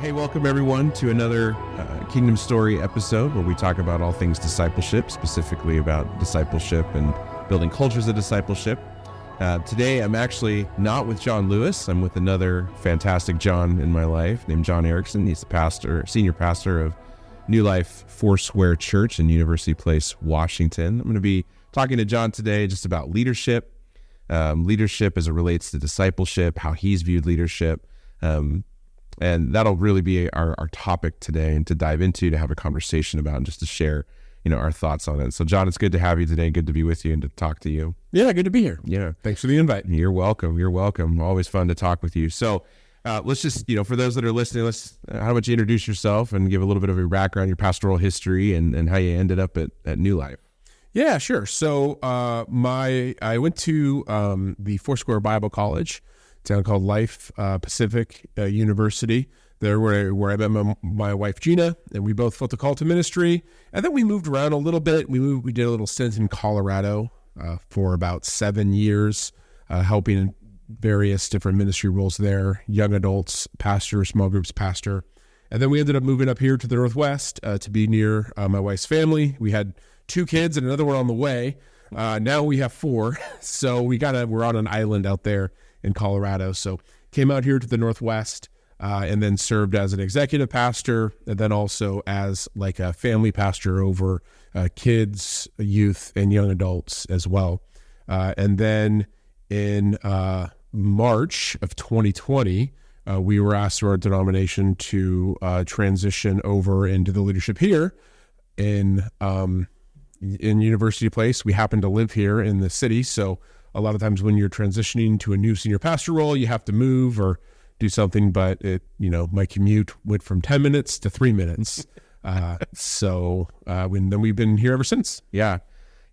Hey, welcome everyone to another Kingdom Story episode where we talk about all things discipleship, specifically about discipleship and building cultures of discipleship. Today, I'm actually not with John Lewis. I'm with another fantastic John in my life named John Erickson. He's the senior pastor of New Life Foursquare Church in University Place, Washington. I'm going to be talking to John today just about leadership, leadership as it relates to discipleship, how he's viewed leadership. And that'll really be our topic today, and to dive into, to have a conversation about, and just to share, our thoughts on it. So John, it's good to have you today. Good to be with you and to talk to you. Yeah, good to be here. Yeah. Thanks for the invite. You're welcome. You're welcome. Always fun to talk with you. So let's just, for those that are listening, how about you introduce yourself and give a little bit of your background, your pastoral history, and how you ended up at New Life. Yeah, sure. So I went to the Foursquare Bible College, a town called Life Pacific University. There where I met my wife Gina, and we both felt a call to ministry. And then we moved around a little bit. We did a little stint in Colorado for about 7 years, helping in various different ministry roles there, young adults pastor, small groups pastor. And then we ended up moving up here to the Northwest to be near my wife's family. We had 2 kids and another one on the way. Now we have 4. So we're on an island out there in Colorado. So came out here to the Northwest and then served as an executive pastor, and then also as like a family pastor over kids, youth, and young adults as well. And then in March of 2020, we were asked through our denomination to transition over into the leadership here in University Place. We happen to live here in the city, so a lot of times when you're transitioning to a new senior pastor role, you have to move or do something, but my commute went from 10 minutes to 3 minutes. So then we've been here ever since. Yeah.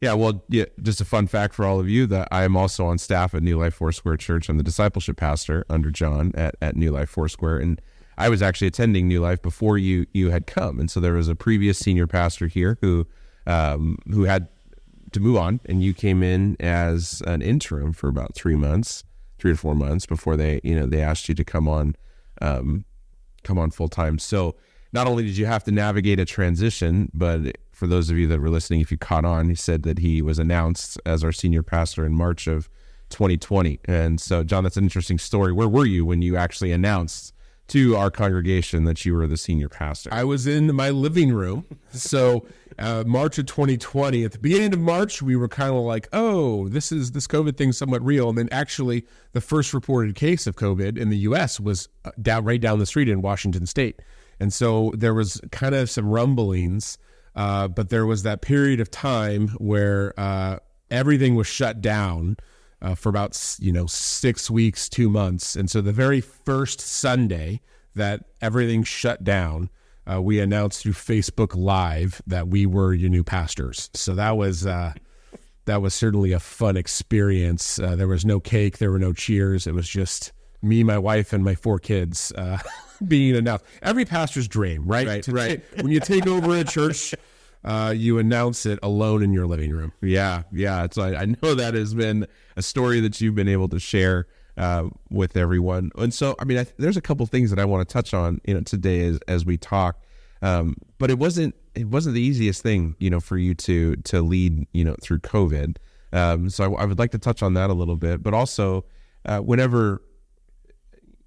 Well, just a fun fact for all of you that I am also on staff at New Life Foursquare Church. I'm the discipleship pastor under John at New Life Foursquare. And I was actually attending New Life before you had come. And so there was a previous senior pastor here who had to move on, and you came in as an interim for about 3 to 4 months before they asked you to come on full time. So not only did you have to navigate a transition, but for those of you that were listening, if you caught on, he said that he was announced as our senior pastor in March of 2020. And so, John, that's an interesting story. Where were you when you actually announced to our congregation that you were the senior pastor? I was in my living room. So March of 2020, at the beginning of March, we were kind of like, oh, this COVID thing's somewhat real. And then actually the first reported case of COVID in the U.S. was right down the street in Washington State. And so there was kind of some rumblings, but there was that period of time where everything was shut down for about 6 weeks, 2 months. And so the very first Sunday that everything shut down, we announced through Facebook Live that we were your new pastors. So that was certainly a fun experience. There was no cake, there were no cheers. It was just me, my wife, and my 4 kids being announced. Every pastor's dream, right? Right. When you take over a church, you announce it alone in your living room. Yeah. So I know that has been a story that you've been able to share with everyone. And so, there's a couple things that I want to touch on, today as we talk. But it wasn't the easiest thing, for you to lead, through COVID. So I would like to touch on that a little bit, but also whenever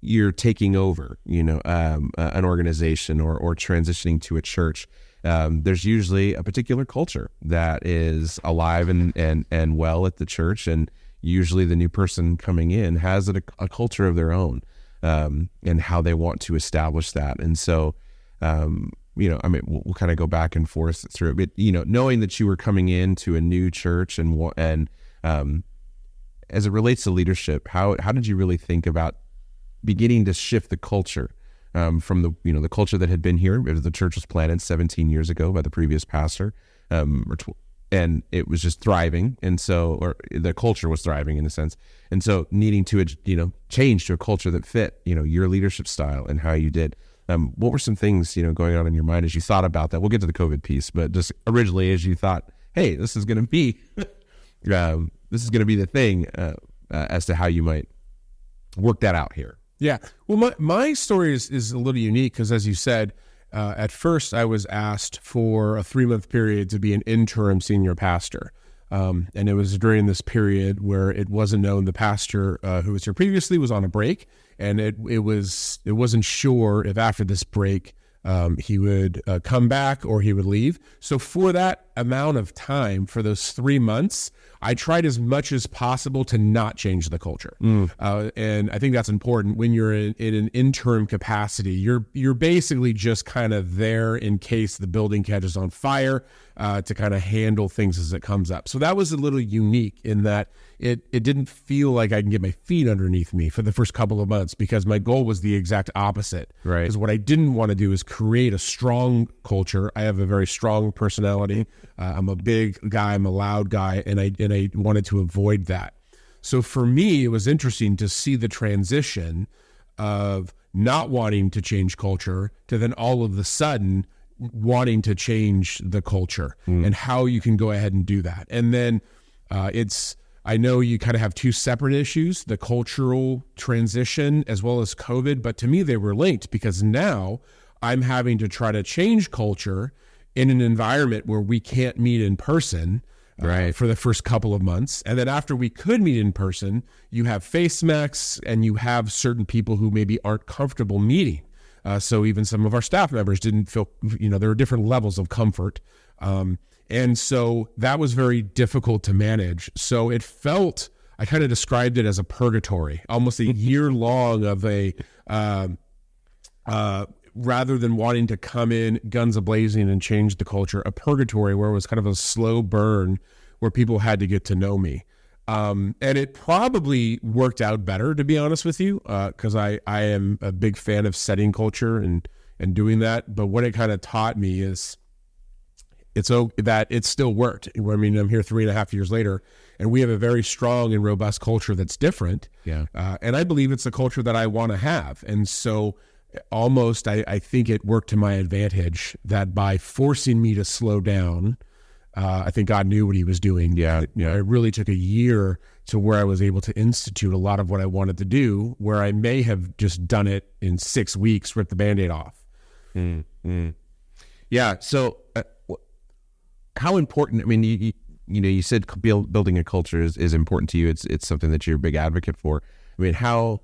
you're taking over, an organization or transitioning to a church, there's usually a particular culture that is alive and well at the church, and usually the new person coming in has a culture of their own, and how they want to establish that. And so, we'll kind of go back and forth through it, but knowing that you were coming into a new church and as it relates to leadership, how did you really think about beginning to shift the culture from the culture that had been here? The church was planted 17 years ago by the previous pastor, and it was just thriving, and so, or the culture was thriving in a sense, and so needing to change to a culture that fit your leadership style and how you did. What were some things going on in your mind as you thought about that? We'll get to the COVID piece, but just originally as you thought, hey, this is going to be the thing, as to how you might work that out here. Yeah. Well, my story is a little unique because, as you said, at first I was asked for a 3-month period to be an interim senior pastor. And it was during this period where it wasn't known the pastor who was here previously was on a break, and it wasn't sure if after this break he would come back or he would leave. So for that amount of time, for those 3 months, I tried as much as possible to not change the culture. And I think that's important when you're in an interim capacity. You're basically just kind of there in case the building catches on fire, to kind of handle things as it comes up. So that was a little unique in that it didn't feel like I can get my feet underneath me for the first couple of months, because my goal was the exact opposite. Right. Because what I didn't want to do is create a strong culture. I have a very strong personality. I'm a big guy. I'm a loud guy, and I wanted to avoid that. So for me, it was interesting to see the transition of not wanting to change culture to then all of a sudden wanting to change the culture, and how you can go ahead and do that. And then I know you kind of have two separate issues, the cultural transition as well as COVID, but to me they were linked, because now I'm having to try to change culture in an environment where we can't meet in person for the first couple of months. And then after we could meet in person, you have face masks and you have certain people who maybe aren't comfortable meeting. So even some of our staff members didn't feel, there are different levels of comfort. And so that was very difficult to manage. So it felt, I kind of described it as a purgatory, almost a year long of rather than wanting to come in guns a-blazing and change the culture, a purgatory where it was kind of a slow burn where people had to get to know me. And it probably worked out better, to be honest with you, because I am a big fan of setting culture and doing that. But what it kind of taught me is that it still worked. I mean, I'm here 3.5 years later, and we have a very strong and robust culture that's different. Yeah. And I believe it's a culture that I want to have. And so almost, I think it worked to my advantage that by forcing me to slow down, I think God knew what he was doing. Yeah. It really took a year to where I was able to institute a lot of what I wanted to do, where I may have just done it in 6 weeks, ripped the Band-Aid off. Yeah. So how important, I mean, you said building a culture is important to you. It's something that you're a big advocate for. I mean, how,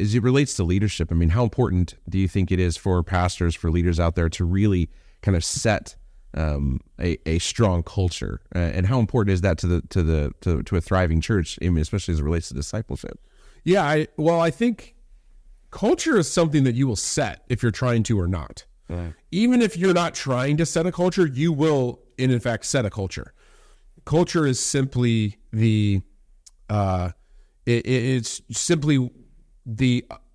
as it relates to leadership, I mean, how important do you think it is for pastors, for leaders out there to really kind of set a strong culture, and how important is that to a thriving church? I mean, especially as it relates to discipleship. Yeah, I think culture is something that you will set if you're trying to or not. Even if you're not trying to set a culture, you will, in fact, set a culture. Culture is simply it's simply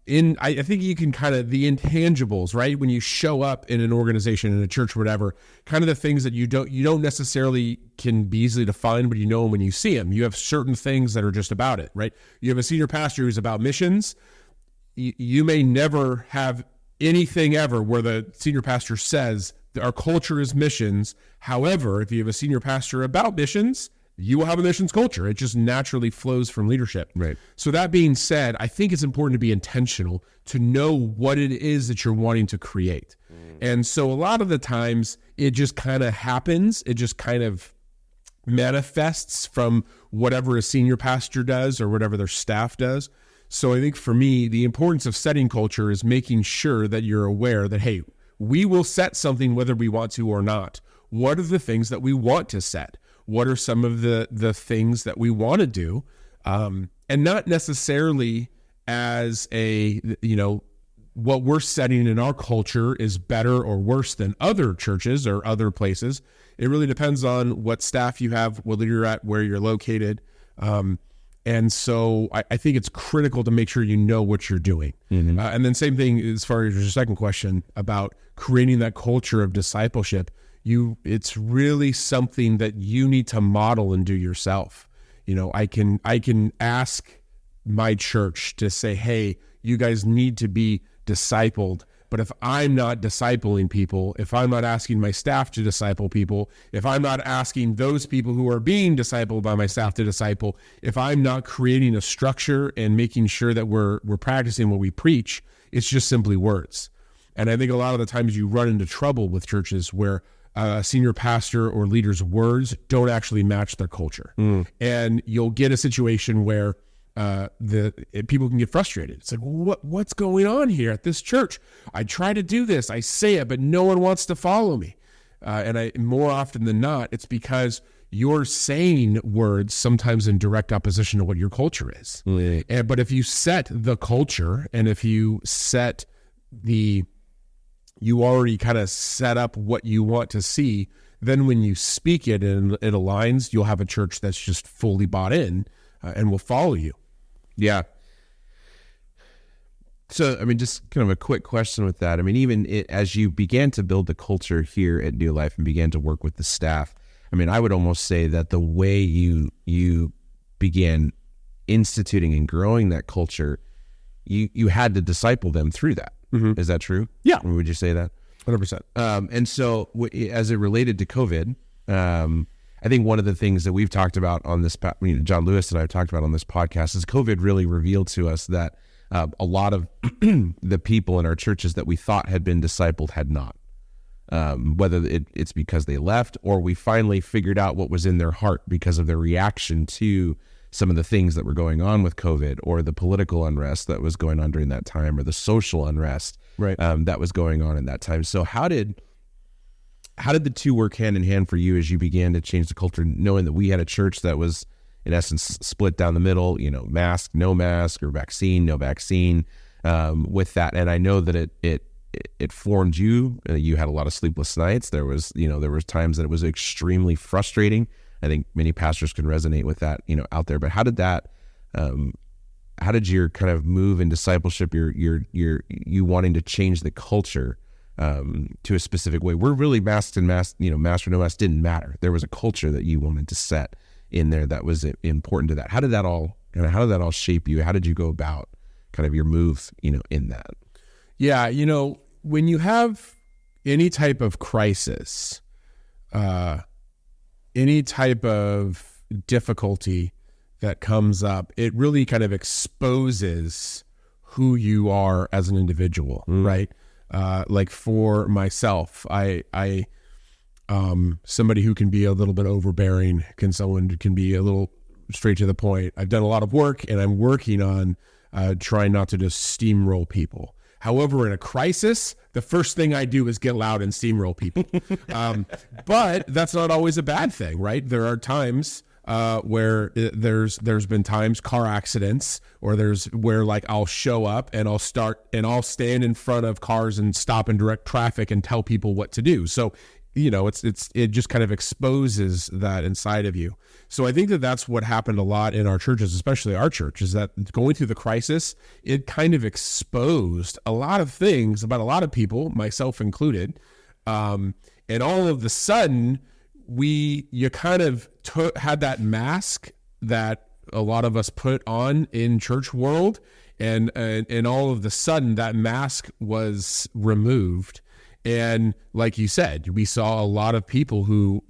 I think you can kind of the intangibles, right? When you show up in an organization, in a church, whatever, kind of the things that you don't necessarily can be easily defined, but you know them when you see them. You have certain things that are just about it, right? You have a senior pastor who's about missions. You may never have anything ever where the senior pastor says our culture is missions. However, if you have a senior pastor about missions, you will have a missions culture. It just naturally flows from leadership. Right. So that being said, I think it's important to be intentional, to know what it is that you're wanting to create. And so a lot of the times it just kind of happens. It just kind of manifests from whatever a senior pastor does or whatever their staff does. So I think for me, the importance of setting culture is making sure that you're aware that, hey, we will set something whether we want to or not. What are the things that we want to set? What are some of the things that we want to do? And not necessarily as what we're setting in our culture is better or worse than other churches or other places. It really depends on what staff you have, whether you're at, where you're located. And so I think it's critical to make sure you know what you're doing. And then same thing as far as your second question about creating that culture of discipleship. It's really something that you need to model and do yourself. I can ask my church to say, hey, you guys need to be discipled, But if I'm not discipling people, if I'm not asking my staff to disciple people, if I'm not asking those people who are being discipled by my staff to disciple, if I'm not creating a structure and making sure that we're practicing what we preach, it's just simply words. And I think a lot of the times you run into trouble with churches where a senior pastor or leader's words don't actually match their culture. And you'll get a situation where people can get frustrated. It's like, what's going on here at this church? I try to do this, I say it, but no one wants to follow me. And more often than not, it's because you're saying words sometimes in direct opposition to what your culture is. But if you set the culture, and if you set you already kind of set up what you want to see, then when you speak it and it aligns, you'll have a church that's just fully bought in and will follow you. Yeah. So, I mean, just kind of a quick question with that. I mean, even as you began to build the culture here at New Life and began to work with the staff, I mean, I would almost say that the way you began instituting and growing that culture, you had to disciple them through that. Mm-hmm. Is that true? Yeah. Would you say that? 100%. And so as it related to COVID, I think one of the things that we've talked about on this, John Lewis and I have talked about on this podcast, is COVID really revealed to us that a lot of the people in our churches that we thought had been discipled had not. Whether it's because they left, or we finally figured out what was in their heart because of their reaction to some of the things that were going on with COVID, or the political unrest that was going on during that time, or the social unrest that was going on in that time. So how did the two work hand in hand for you as you began to change the culture, knowing that we had a church that was in essence split down the middle, mask, no mask, or vaccine, no vaccine, with that? And I know that it formed you. You had a lot of sleepless nights. There was times that it was extremely frustrating. I think many pastors can resonate with that, out there. But how did your kind of move in discipleship, you wanting to change the culture to a specific way? We're really masked and mask or no mask didn't matter. There was a culture that you wanted to set in there that was important to that. How did that all shape you? How did you go about kind of your move, in that? Yeah, when you have any type of crisis, any type of difficulty that comes up, it really kind of exposes who you are as an individual, right? Like for myself, I somebody who can be a little bit overbearing, someone who can be a little straight to the point. I've done a lot of work, and I'm working on trying not to just steamroll people. However, in a crisis, the first thing I do is get loud and steamroll people. But that's not always a bad thing, right? There are times where there's been times, car accidents, or where like I'll show up and I'll stand in front of cars and stop and direct traffic and tell people what to do. So it just kind of exposes that inside of you. So I think that's what happened a lot in our churches, especially our church, is that going through the crisis, it kind of exposed a lot of things about a lot of people, myself included. And all of the sudden, you kind of had that mask that a lot of us put on in church world, and all of the sudden that mask was removed. And like you said, we saw a lot of people who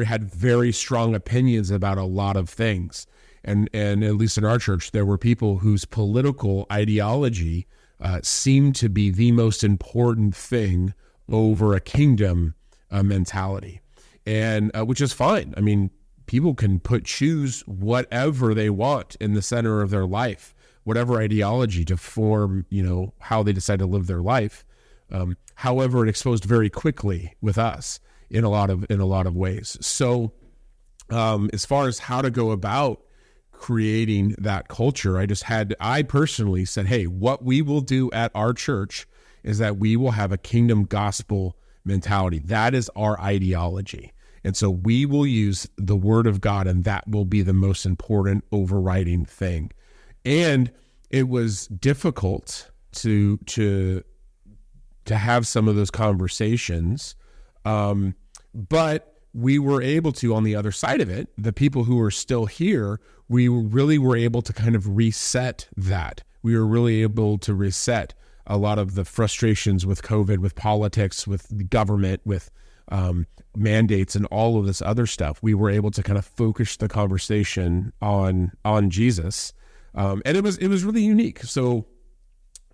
had very strong opinions about a lot of things. And at least in our church, there were people whose political ideology seemed to be the most important thing over a kingdom mentality. And which is fine. I mean, people can choose whatever they want in the center of their life, whatever ideology to form, how they decide to live their life. However, it exposed very quickly with us in a lot of ways. So, as far as how to go about creating that culture, I personally said, hey, what we will do at our church is that we will have a kingdom gospel mentality. That is our ideology. And so we will use the word of God, and that will be the most important overriding thing. And it was difficult to have some of those conversations. But we were able to, on the other side of it, the people who are still here, we really were able to kind of reset that. We were really able to reset a lot of the frustrations with COVID, with politics, with the government, with mandates and all of this other stuff, we were able to kind of focus the conversation on Jesus. And it was really unique. So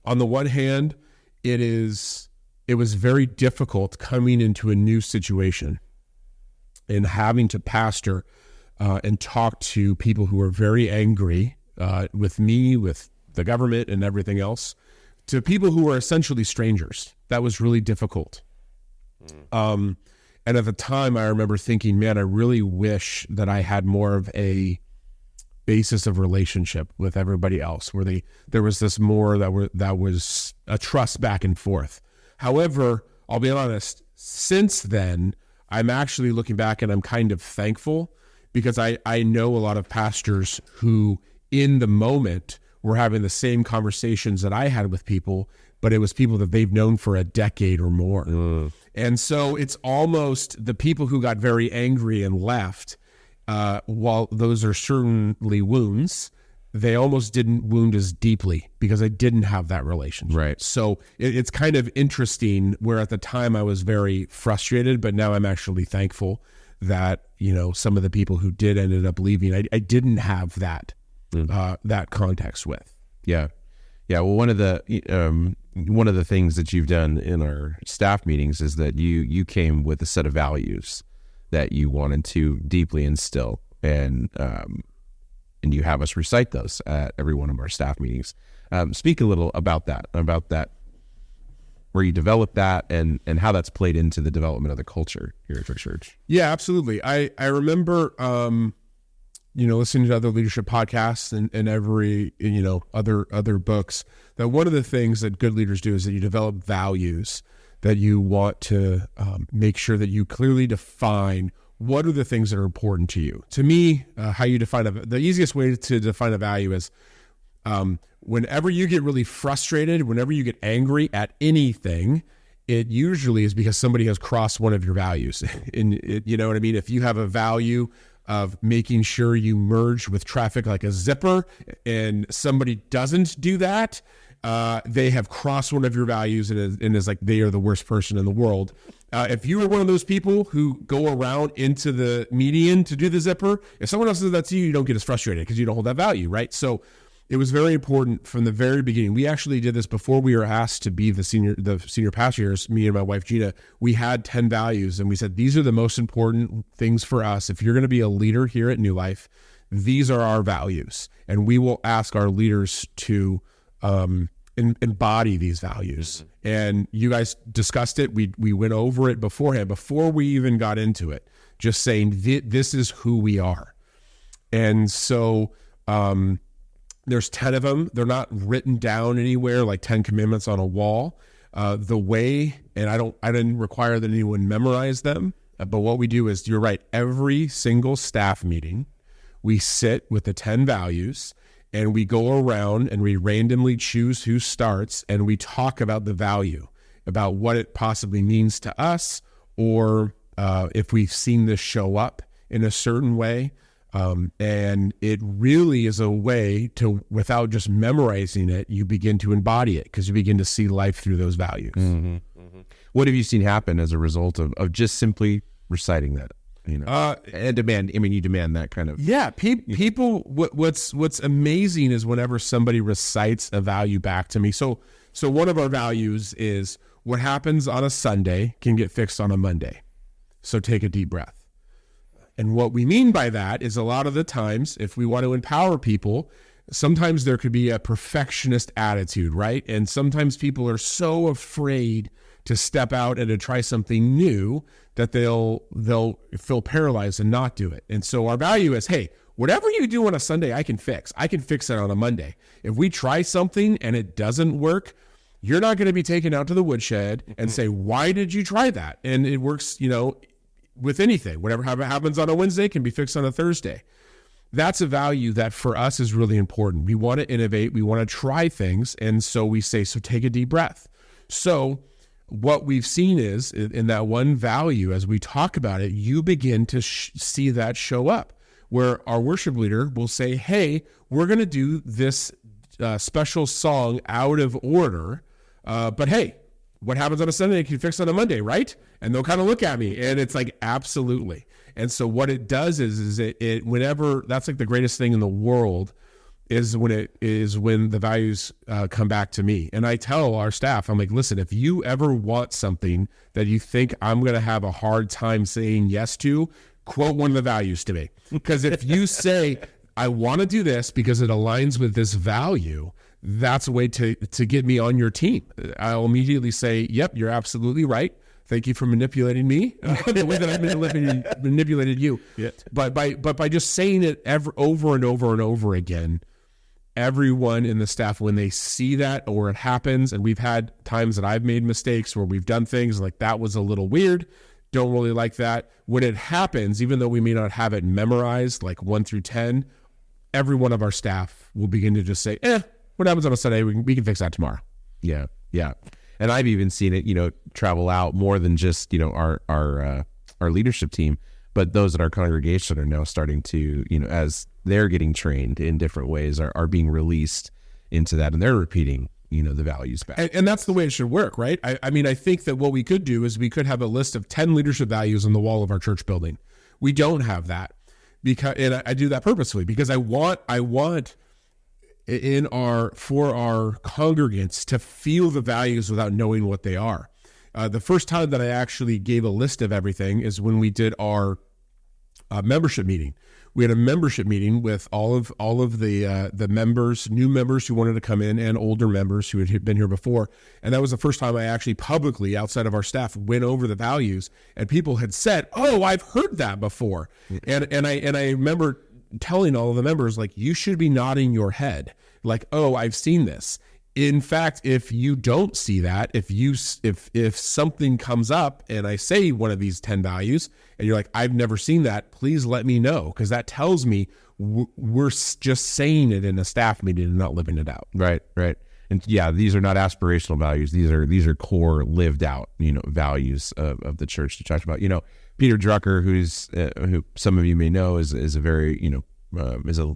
on the one hand, it was very difficult coming into a new situation and having to pastor and talk to people who are very angry with me, with the government and everything else, to people who are essentially strangers. That was really difficult. And at the time, I remember thinking, man, I really wish that I had more of a basis of relationship with everybody else, where there was this more that was a trust back and forth. However, I'll be honest, since then, I'm actually looking back and I'm kind of thankful, because I know a lot of pastors who in the moment were having the same conversations that I had with people, but it was people that they've known for a decade or more. And so it's almost the people who got very angry and left, while those are certainly wounds, they almost didn't wound as deeply because I didn't have that relationship. Right. So it's kind of interesting, where at the time I was very frustrated, but now I'm actually thankful that, some of the people who did ended up leaving, I didn't have that that context with. Yeah. Well, one of the things that you've done in our staff meetings is that you came with a set of values that you wanted to deeply instill, and you have us recite those at every one of our staff meetings. Speak a little about that, where you developed that and how that's played into the development of the culture here at your church. Yeah, absolutely. I remember, listening to other leadership podcasts and every, other books, that one of the things that good leaders do is that you develop values that you want to make sure that you clearly define what are the things that are important to you. To me, how you define the easiest way to define a value is whenever you get really frustrated, whenever you get angry at anything, it usually is because somebody has crossed one of your values. And you know what I mean? If you have a value of making sure you merge with traffic like a zipper, and somebody doesn't do that, they have crossed one of your values and is like they are the worst person in the world. If you are one of those people who go around into the median to do the zipper, if someone else does that to you, you don't get as frustrated because you don't hold that value, right? So it was very important from the very beginning. We actually did this before we were asked to be the senior pastor here. Me and my wife Gina, we had 10 values, and we said these are the most important things for us. If you're going to be a leader here at New Life, these are our values, and we will ask our leaders to embody these values. And you guys discussed it. We went over it beforehand, before we even got into it, just saying this is who we are. And so there's 10 of them. They're not written down anywhere like 10 commandments on a wall. The way, and I didn't require that anyone memorize them, but what we do is, you're right, every single staff meeting, we sit with the 10 values, and we go around and we randomly choose who starts, and we talk about the value, about what it possibly means to us, or if we've seen this show up in a certain way. And it really is a way to, without just memorizing it, you begin to embody it, because you begin to see life through those values. What have you seen happen as a result of just simply reciting that? And demand. I mean, you demand that kind of. Yeah, people. What's amazing is whenever somebody recites a value back to me. So one of our values is, what happens on a Sunday can get fixed on a Monday. So take a deep breath. And what we mean by that is, a lot of the times, if we want to empower people, sometimes there could be a perfectionist attitude, right? And sometimes people are so afraid to step out and to try something new that they'll feel paralyzed and not do it. And so our value is, hey, whatever you do on a Sunday, I can fix. I can fix it on a Monday. If we try something and it doesn't work, you're not going to be taken out to the woodshed and say, why did you try that? And it works, with anything. Whatever happens on a Wednesday can be fixed on a Thursday. That's a value that for us is really important. We want to innovate. We want to try things. And so we say, so take a deep breath. So what we've seen is, in that one value, as we talk about it, you begin to see that show up, where our worship leader will say, hey, we're going to do this special song out of order. But hey, what happens on a Sunday can you fix on a Monday, right? And they'll kind of look at me, and it's like, absolutely. And so what it does is it whenever, that's like the greatest thing in the world is when the values come back to me. And I tell our staff, I'm like, listen, if you ever want something that you think I'm going to have a hard time saying yes to, quote one of the values to me. Because if you say, I want to do this because it aligns with this value, that's a way to get me on your team. I'll immediately say, yep, you're absolutely right. Thank you for manipulating me the way that I manipulated you. Yeah. But by just saying it over and over and over again, everyone in the staff, when they see that or it happens, and we've had times that I've made mistakes where we've done things like that was a little weird, don't really like that. When it happens, even though we may not have it memorized like 1 through 10, every one of our staff will begin to just say, what happens on a Sunday, we can fix that tomorrow. Yeah. And I've even seen it, travel out more than just, our leadership team, but those at our congregation are now starting to, as they're getting trained in different ways, are being released into that, and they're repeating, the values back. And that's the way it should work, right? I think that what we could do is we could have a list of 10 leadership values on the wall of our church building. We don't have that and I do that purposely because I want for our congregants to feel the values without knowing what they are. The first time that I actually gave a list of everything is when we did our membership meeting. We had a membership meeting with all of the members, new members who wanted to come in, and older members who had been here before. And that was the first time I actually publicly, outside of our staff, went over the values. And people had said, "Oh, I've heard that before." And I remember telling all of the members, like, you should be nodding your head, like, "Oh, I've seen this." In fact, if you don't see that, if something comes up and I say one of these 10 values and you're like, "I've never seen that," please let me know, because that tells me we're just saying it in a staff meeting and not living it out. Right. And yeah, these are not aspirational values. These are core lived out, values of the church. You talked about, Peter Drucker, who some of you may know is a very, is a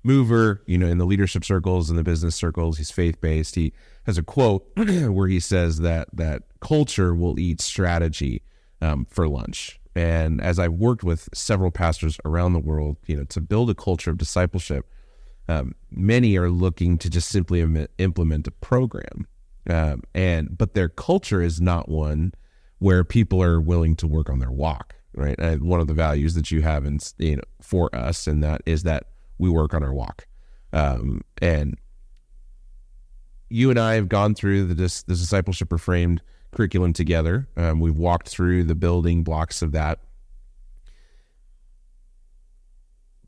mover, in the leadership circles and the business circles. He's faith-based. He has a quote where he says that culture will eat strategy for lunch. And as I've worked with several pastors around the world, to build a culture of discipleship, many are looking to just simply implement a program. But their culture is not one where people are willing to work on their walk, right? One of the values that you have for us, and that is that we work on our walk. And you and I have gone through the Discipleship Reframed curriculum together. We've walked through the building blocks of that.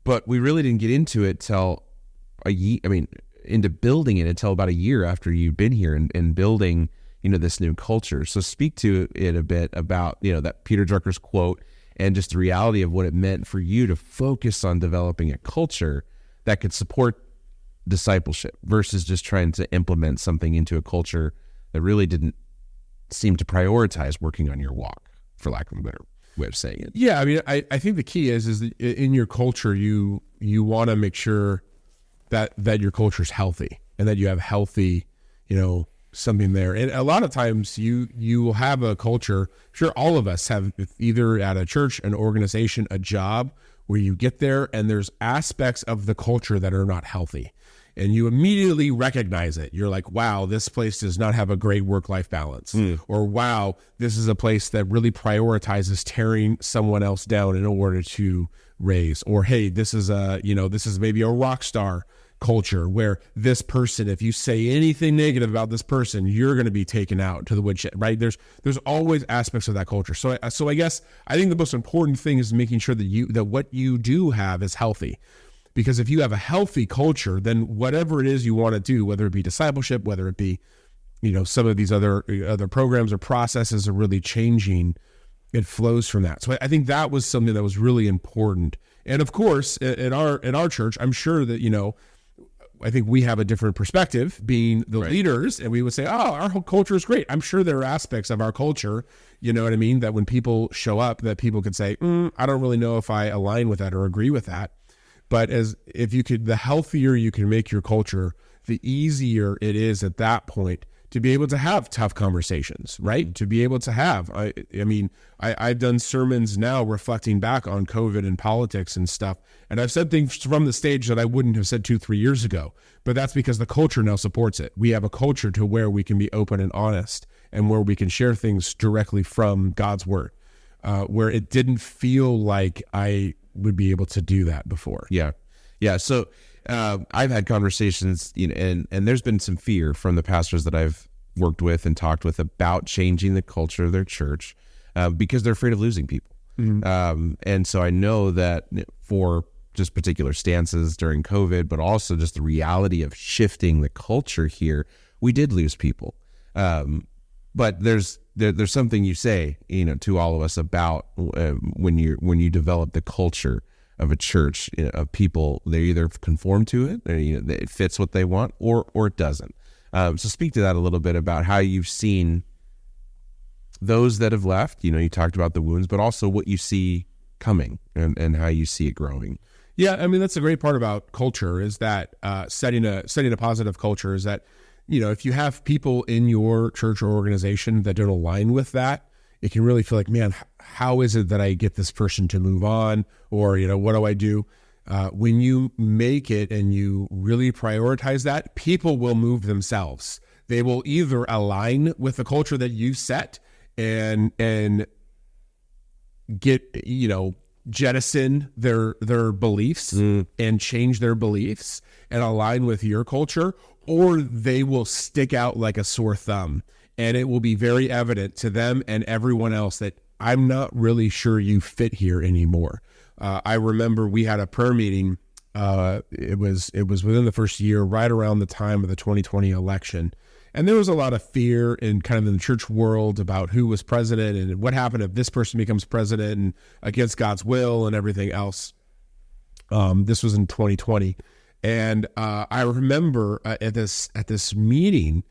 But we really didn't get into it till into building it until about a year after you've been here and building, this new culture. So speak to it a bit about, that Peter Drucker's quote, and just the reality of what it meant for you to focus on developing a culture that could support discipleship versus just trying to implement something into a culture that really didn't seem to prioritize working on your walk, for lack of a better way of saying it. Yeah, I think the key is that in your culture, you want to make sure that your culture is healthy and that you have healthy, something there. And a lot of times you will have a culture. Sure, all of us have, either at a church, an organization, a job, where you get there and there's aspects of the culture that are not healthy. And you immediately recognize it. You're like, wow, this place does not have a great work-life balance. Or wow, this is a place that really prioritizes tearing someone else down in order to raise. Or hey, this is maybe a rock star culture where this person, if you say anything negative about this person, you're going to be taken out to the woodshed, right? There's always aspects of that culture. So I guess I think the most important thing is making sure that what you do have is healthy. Because if you have a healthy culture, then whatever it is you want to do, whether it be discipleship, whether it be, some of these other programs or processes are really changing, it flows from that. So I think that was something that was really important. And of course, in our church, I'm sure that, I think we have a different perspective being the leaders, and we would say, oh, our whole culture is great. I'm sure there are aspects of our culture, that when people show up, that people could say, I don't really know if I align with that or agree with that. But the healthier you can make your culture, the easier it is at that point to be able to have tough conversations, right? To be able to have, I've done sermons now reflecting back on COVID and politics and stuff. And I've said things from the stage that I wouldn't have said 2-3 years ago, but that's because the culture now supports it. We have a culture to where we can be open and honest and where we can share things directly from God's word, where it didn't feel like I would be able to do that before. Yeah. Yeah. So, I've had conversations, and there's been some fear from the pastors that I've worked with and talked with about changing the culture of their church, because they're afraid of losing people. Mm-hmm. And so I know that for just particular stances during COVID, but also just the reality of shifting the culture here, we did lose people. But there's something you say, to all of us about when you develop the culture of a church, of people, they either conform to it, or, it fits what they want, or it doesn't. So speak to that a little bit about how you've seen those that have left. You talked about the wounds, but also what you see coming and how you see it growing. Yeah, that's a great part about culture, is that setting a positive culture is that, if you have people in your church or organization that don't align with that, it can really feel like, man, how is it that I get this person to move on? Or, what do I do? When you make it and you really prioritize that, people will move themselves. They will either align with the culture that you set and get, jettison their beliefs and change their beliefs and align with your culture, or they will stick out like a sore thumb. And it will be very evident to them and everyone else that I'm not really sure you fit here anymore. I remember we had a prayer meeting. It was within the first year, right around the time of the 2020 election. And there was a lot of fear in the church world about who was president and what happened if this person becomes president and against God's will and everything else. This was in 2020. And I remember at this meeting,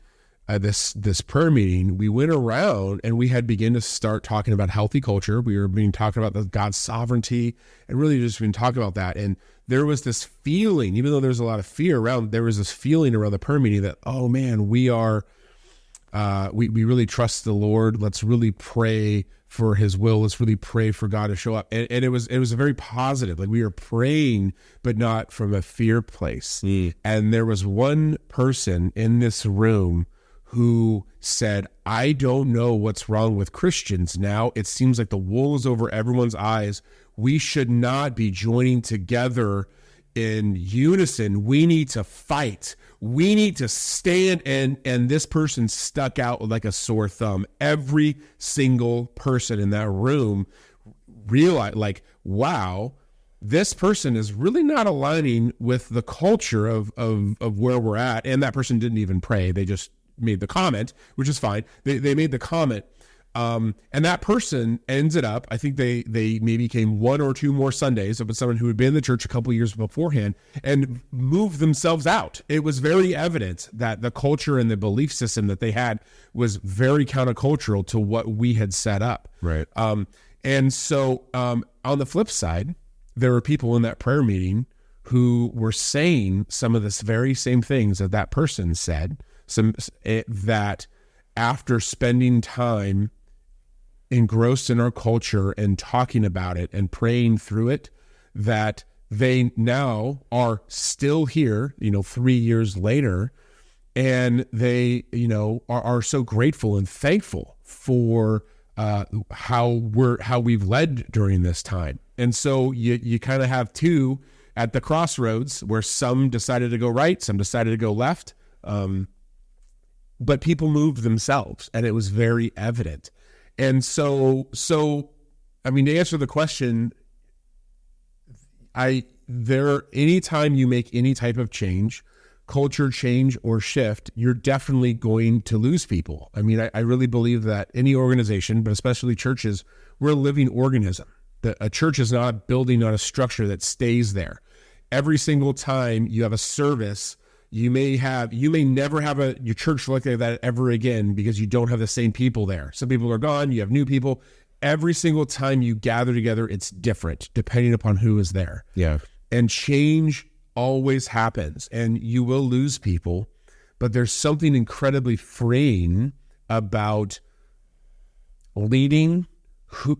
this prayer meeting, we went around and we had begun to start talking about healthy culture. We were talking about God's sovereignty and really just been talking about that. And there was this feeling, even though there's a lot of fear around, there was this feeling around the prayer meeting that, oh man, we really trust the Lord. Let's really pray for his will. Let's really pray for God to show up. And it was a very positive, like we were praying, but not from a fear place. And there was one person in this room who said, I don't know what's wrong with Christians now. It seems like the wool is over everyone's eyes. We should not be joining together in unison. We need to fight. We need to stand. And this person stuck out like a sore thumb. Every single person in that room realized, like, wow, this person is really not aligning with the culture of where we're at. And that person didn't even pray. They just made the comment, which is fine. They made the comment. And that person ended up, I think they maybe came 1 or 2 more Sundays. It was someone who had been in the church a couple years beforehand and moved themselves out. It was very evident that the culture and the belief system that they had was very countercultural to what we had set up. Right. And so on the flip side, there were people in that prayer meeting who were saying some of the very same things that person said, that after spending time engrossed in our culture and talking about it and praying through it, that they now are still here, 3 years later, and they, are so grateful and thankful for how we've led during this time. And so you kind of have two at the crossroads where some decided to go right, some decided to go left, but people moved themselves, and it was very evident. And so I mean, to answer the question, anytime you make any type of change, culture change or shift, you're definitely going to lose people. I mean, I really believe that any organization, but especially churches, we're a living organism. A church is not a building on a structure that stays there. Every single time you have a service, you may never have your church like that ever again because you don't have the same people there. Some people are gone, you have new people. Every single time you gather together, it's different depending upon who is there. Yeah. And change always happens, and you will lose people. but there's something incredibly freeing about leading who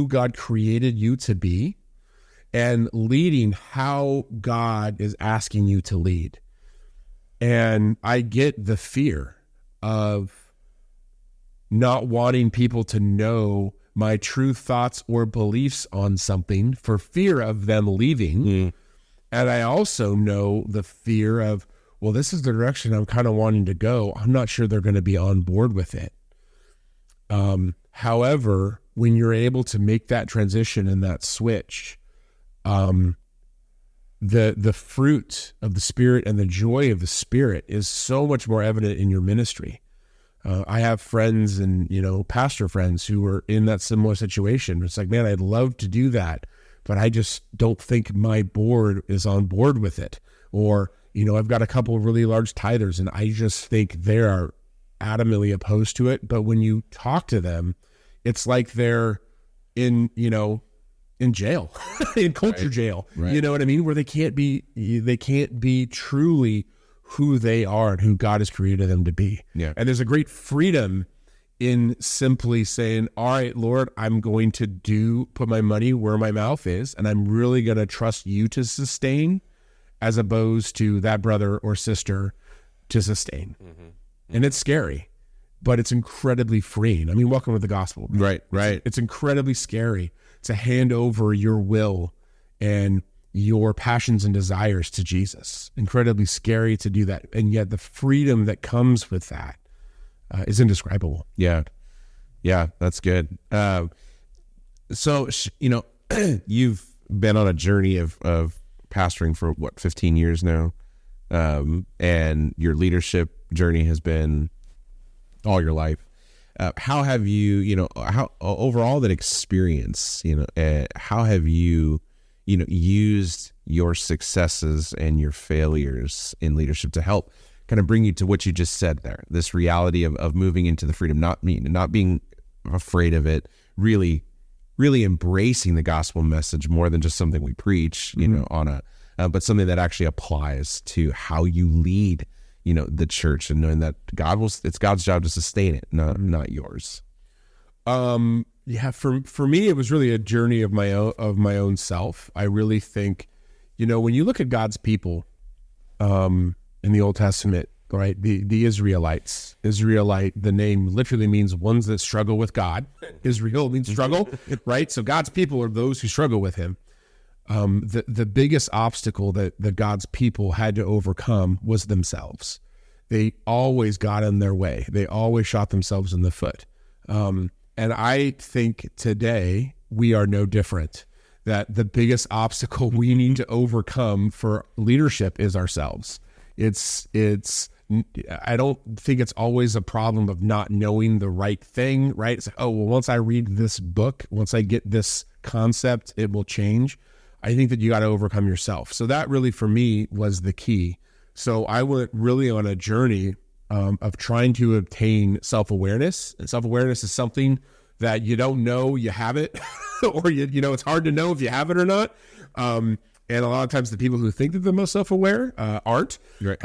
God created you to be, and leading how God is asking you to lead. And I get the fear of not wanting people to know my true thoughts or beliefs on something for fear of them leaving. And I also know the fear of, well, this is the direction I'm kind of wanting to go. I'm not sure they're going to be on board with it. However, when you're able to make that transition and that switch, the fruit of the Spirit and the joy of the Spirit is so much more evident in your ministry. I have friends and, pastor friends who are in that similar situation. It's like, man, I'd love to do that, but I just don't think my board is on board with it. Or, I've got a couple of really large tithers and I just think they are adamantly opposed to it. But when you talk to them, it's like they're in jail, in culture jail, Right. You know what I mean? Where they can't be truly who they are and who God has created them to be. Yeah. And there's a great freedom in simply saying, all right, Lord, I'm going to put my money where my mouth is, and I'm really going to trust you to sustain, as opposed to that brother or sister to sustain. And it's scary, but it's incredibly freeing. I mean, welcome to the gospel. Right. It's incredibly scary to hand over your will and your passions and desires to Jesus. Incredibly scary to do that. And yet the freedom that comes with that is indescribable. Yeah, that's good. So, you've been on a journey of pastoring for 15 years now, and your leadership journey has been all your life. How have you, how overall that experience, how have you, used your successes and your failures in leadership to help kind of bring you to what you just said there, this reality of moving into the freedom, not being afraid of it, really embracing the gospel message more than just something we preach, but something that actually applies to how you lead, the church, and knowing that it's God's job to sustain it, not yours. For me, it was really a journey of my own self. I really think, when you look at God's people, in the Old Testament, right? The Israelites. Israelite, the name literally means ones that struggle with God. Israel means struggle, right? So God's people are those who struggle with him. The biggest obstacle that God's people had to overcome was themselves. They always got in their way. They always shot themselves in the foot. And I think today we are no different, that the biggest obstacle we need to overcome for leadership is ourselves. I don't think it's always a problem of not knowing the right thing, right? It's like, oh, well, once I read this book, once I get this concept, it will change. I think that you got to overcome yourself. So that really, for me, was the key. So I went really on a journey of trying to obtain self-awareness. And self-awareness is something that you don't know you have it, or it's hard to know if you have it or not. And a lot of times the people who think that they're most self-aware aren't. Right.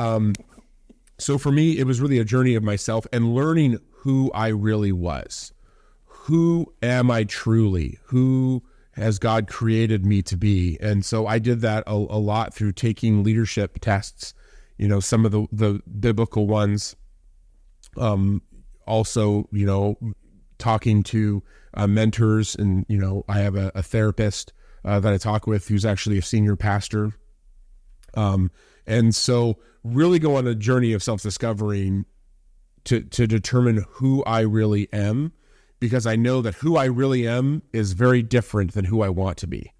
So for me, it was really a journey of myself and learning who I really was. Who am I truly? Who has God created me to be? And so I did that a lot through taking leadership tests, some of the biblical ones. Also, talking to mentors, and, I have a therapist that I talk with who's actually a senior pastor. And so really go on a journey of self-discovering to determine who I really am, because I know that who I really am is very different than who I want to be.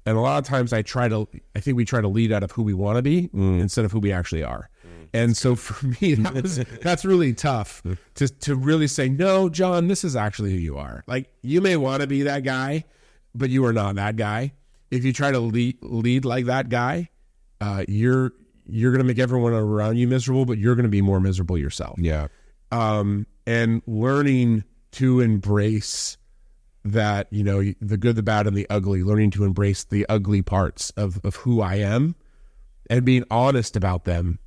And a lot of times I think we try to lead out of who we want to be instead of who we actually are. And so for me, that's really tough to really say, no, John, this is actually who you are. Like, you may want to be that guy, but you are not that guy. If you try to lead like that guy, you're going to make everyone around you miserable, but you're going to be more miserable yourself. Yeah. And learning to embrace that, the good, the bad, and the ugly, learning to embrace the ugly parts of who I am and being honest about them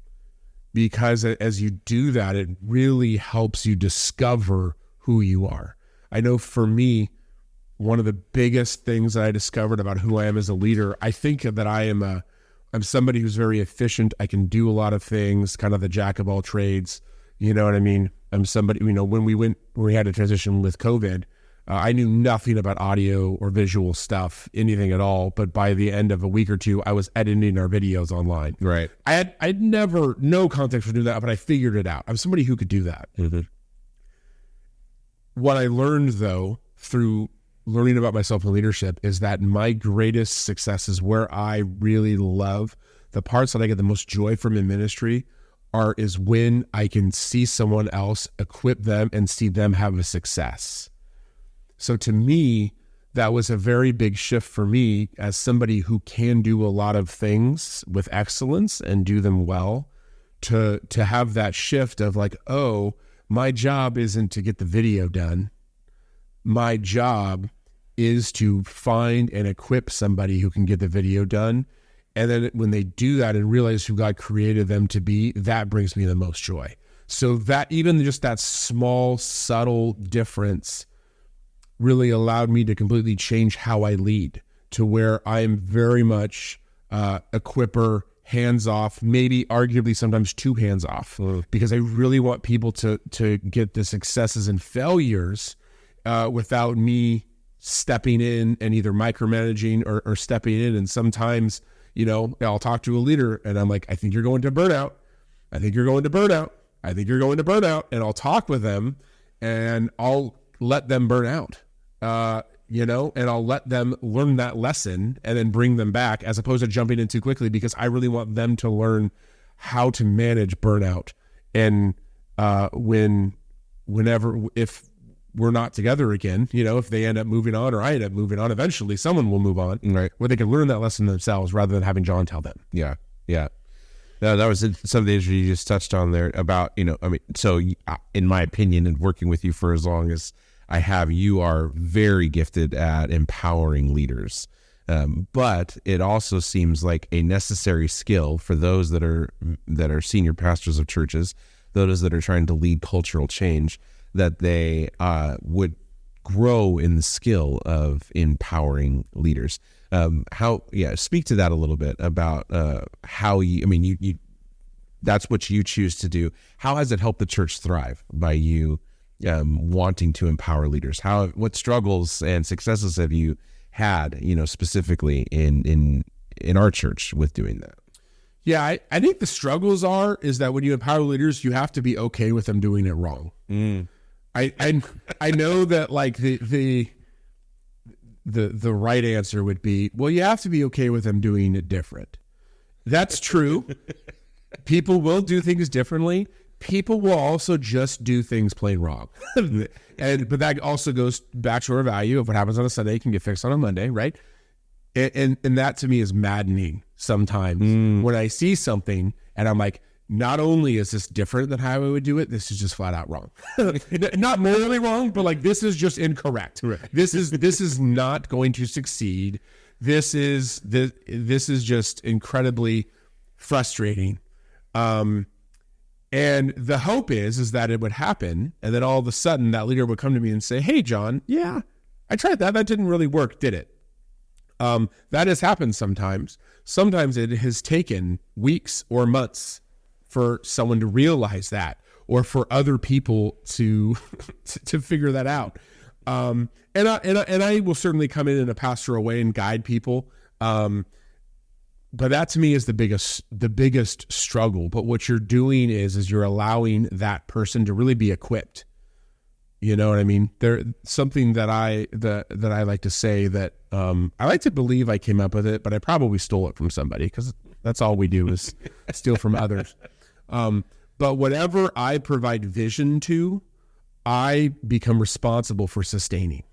because as you do that, it really helps you discover who you are. I know for me, one of the biggest things that I discovered about who I am as a leader, I think that I'm somebody who's very efficient. I can do a lot of things, kind of the jack of all trades. You know what I mean? I'm somebody, when we had a transition with COVID, I knew nothing about audio or visual stuff, anything at all. But by the end of a week or two, I was editing our videos online. Right. I'd never, no context for doing that, but I figured it out. I'm somebody who could do that. Mm-hmm. What I learned, though, through learning about myself and leadership, is that my greatest successes, where I really love, the parts that I get the most joy from in ministry is when I can see someone else, equip them, and see them have a success. So to me, that was a very big shift for me as somebody who can do a lot of things with excellence and do them well, to have that shift of like, oh, my job isn't to get the video done. My job is to find and equip somebody who can get the video done. And then when they do that and realize who God created them to be, that brings me the most joy. So that even just that small, subtle difference really allowed me to completely change how I lead, to where I am very much equipper, hands off, maybe arguably sometimes too hands off, because I really want people to get the successes and failures without me stepping in and either micromanaging or stepping in. And sometimes, I'll talk to a leader and I'm like, I think you're going to burnout. I think you're going to burnout. I think you're going to burnout. And I'll talk with them and I'll let them burn out, and I'll let them learn that lesson and then bring them back, as opposed to jumping in too quickly, because I really want them to learn how to manage burnout. And if we're not together again, if they end up moving on or I end up moving on, eventually someone will move on, right, where they can learn that lesson themselves rather than having John tell them. Yeah. Yeah. No, that was some of the issues you just touched on there about, so in my opinion, and working with you for as long as I have, you are very gifted at empowering leaders. But it also seems like a necessary skill for those that are senior pastors of churches, those that are trying to lead cultural change, that they would grow in the skill of empowering leaders. Speak to that a little bit about how you that's what you choose to do. How has it helped the church thrive by you wanting to empower leaders? What struggles and successes have you had, specifically in our church with doing that? Yeah, I think the struggles is that when you empower leaders, you have to be okay with them doing it wrong. I know that like the right answer would be, well, you have to be okay with them doing it different. That's true. People will do things differently. People will also just do things plain wrong. But that also goes back to our value of what happens on a Sunday can get fixed on a Monday, right? And that to me is maddening sometimes when I see something and I'm like, not only is this different than how I would do it, this is just flat out wrong. Not morally wrong, but like, this is just incorrect. Right. This is not going to succeed. This is just incredibly frustrating. And the hope is that it would happen, and then all of a sudden that leader would come to me and say, "Hey, John, yeah, I tried that. That didn't really work, did it?" That has happened sometimes. Sometimes it has taken weeks or months for someone to realize that, or for other people to figure that out. And I will certainly come in a pastoral way and guide people. But that to me is the biggest struggle. But what you're doing is you're allowing that person to really be equipped. You know what I mean? There's something that I like to say that I like to believe I came up with it, but I probably stole it from somebody, because that's all we do is steal from others. But whatever I provide vision to, I become responsible for sustaining.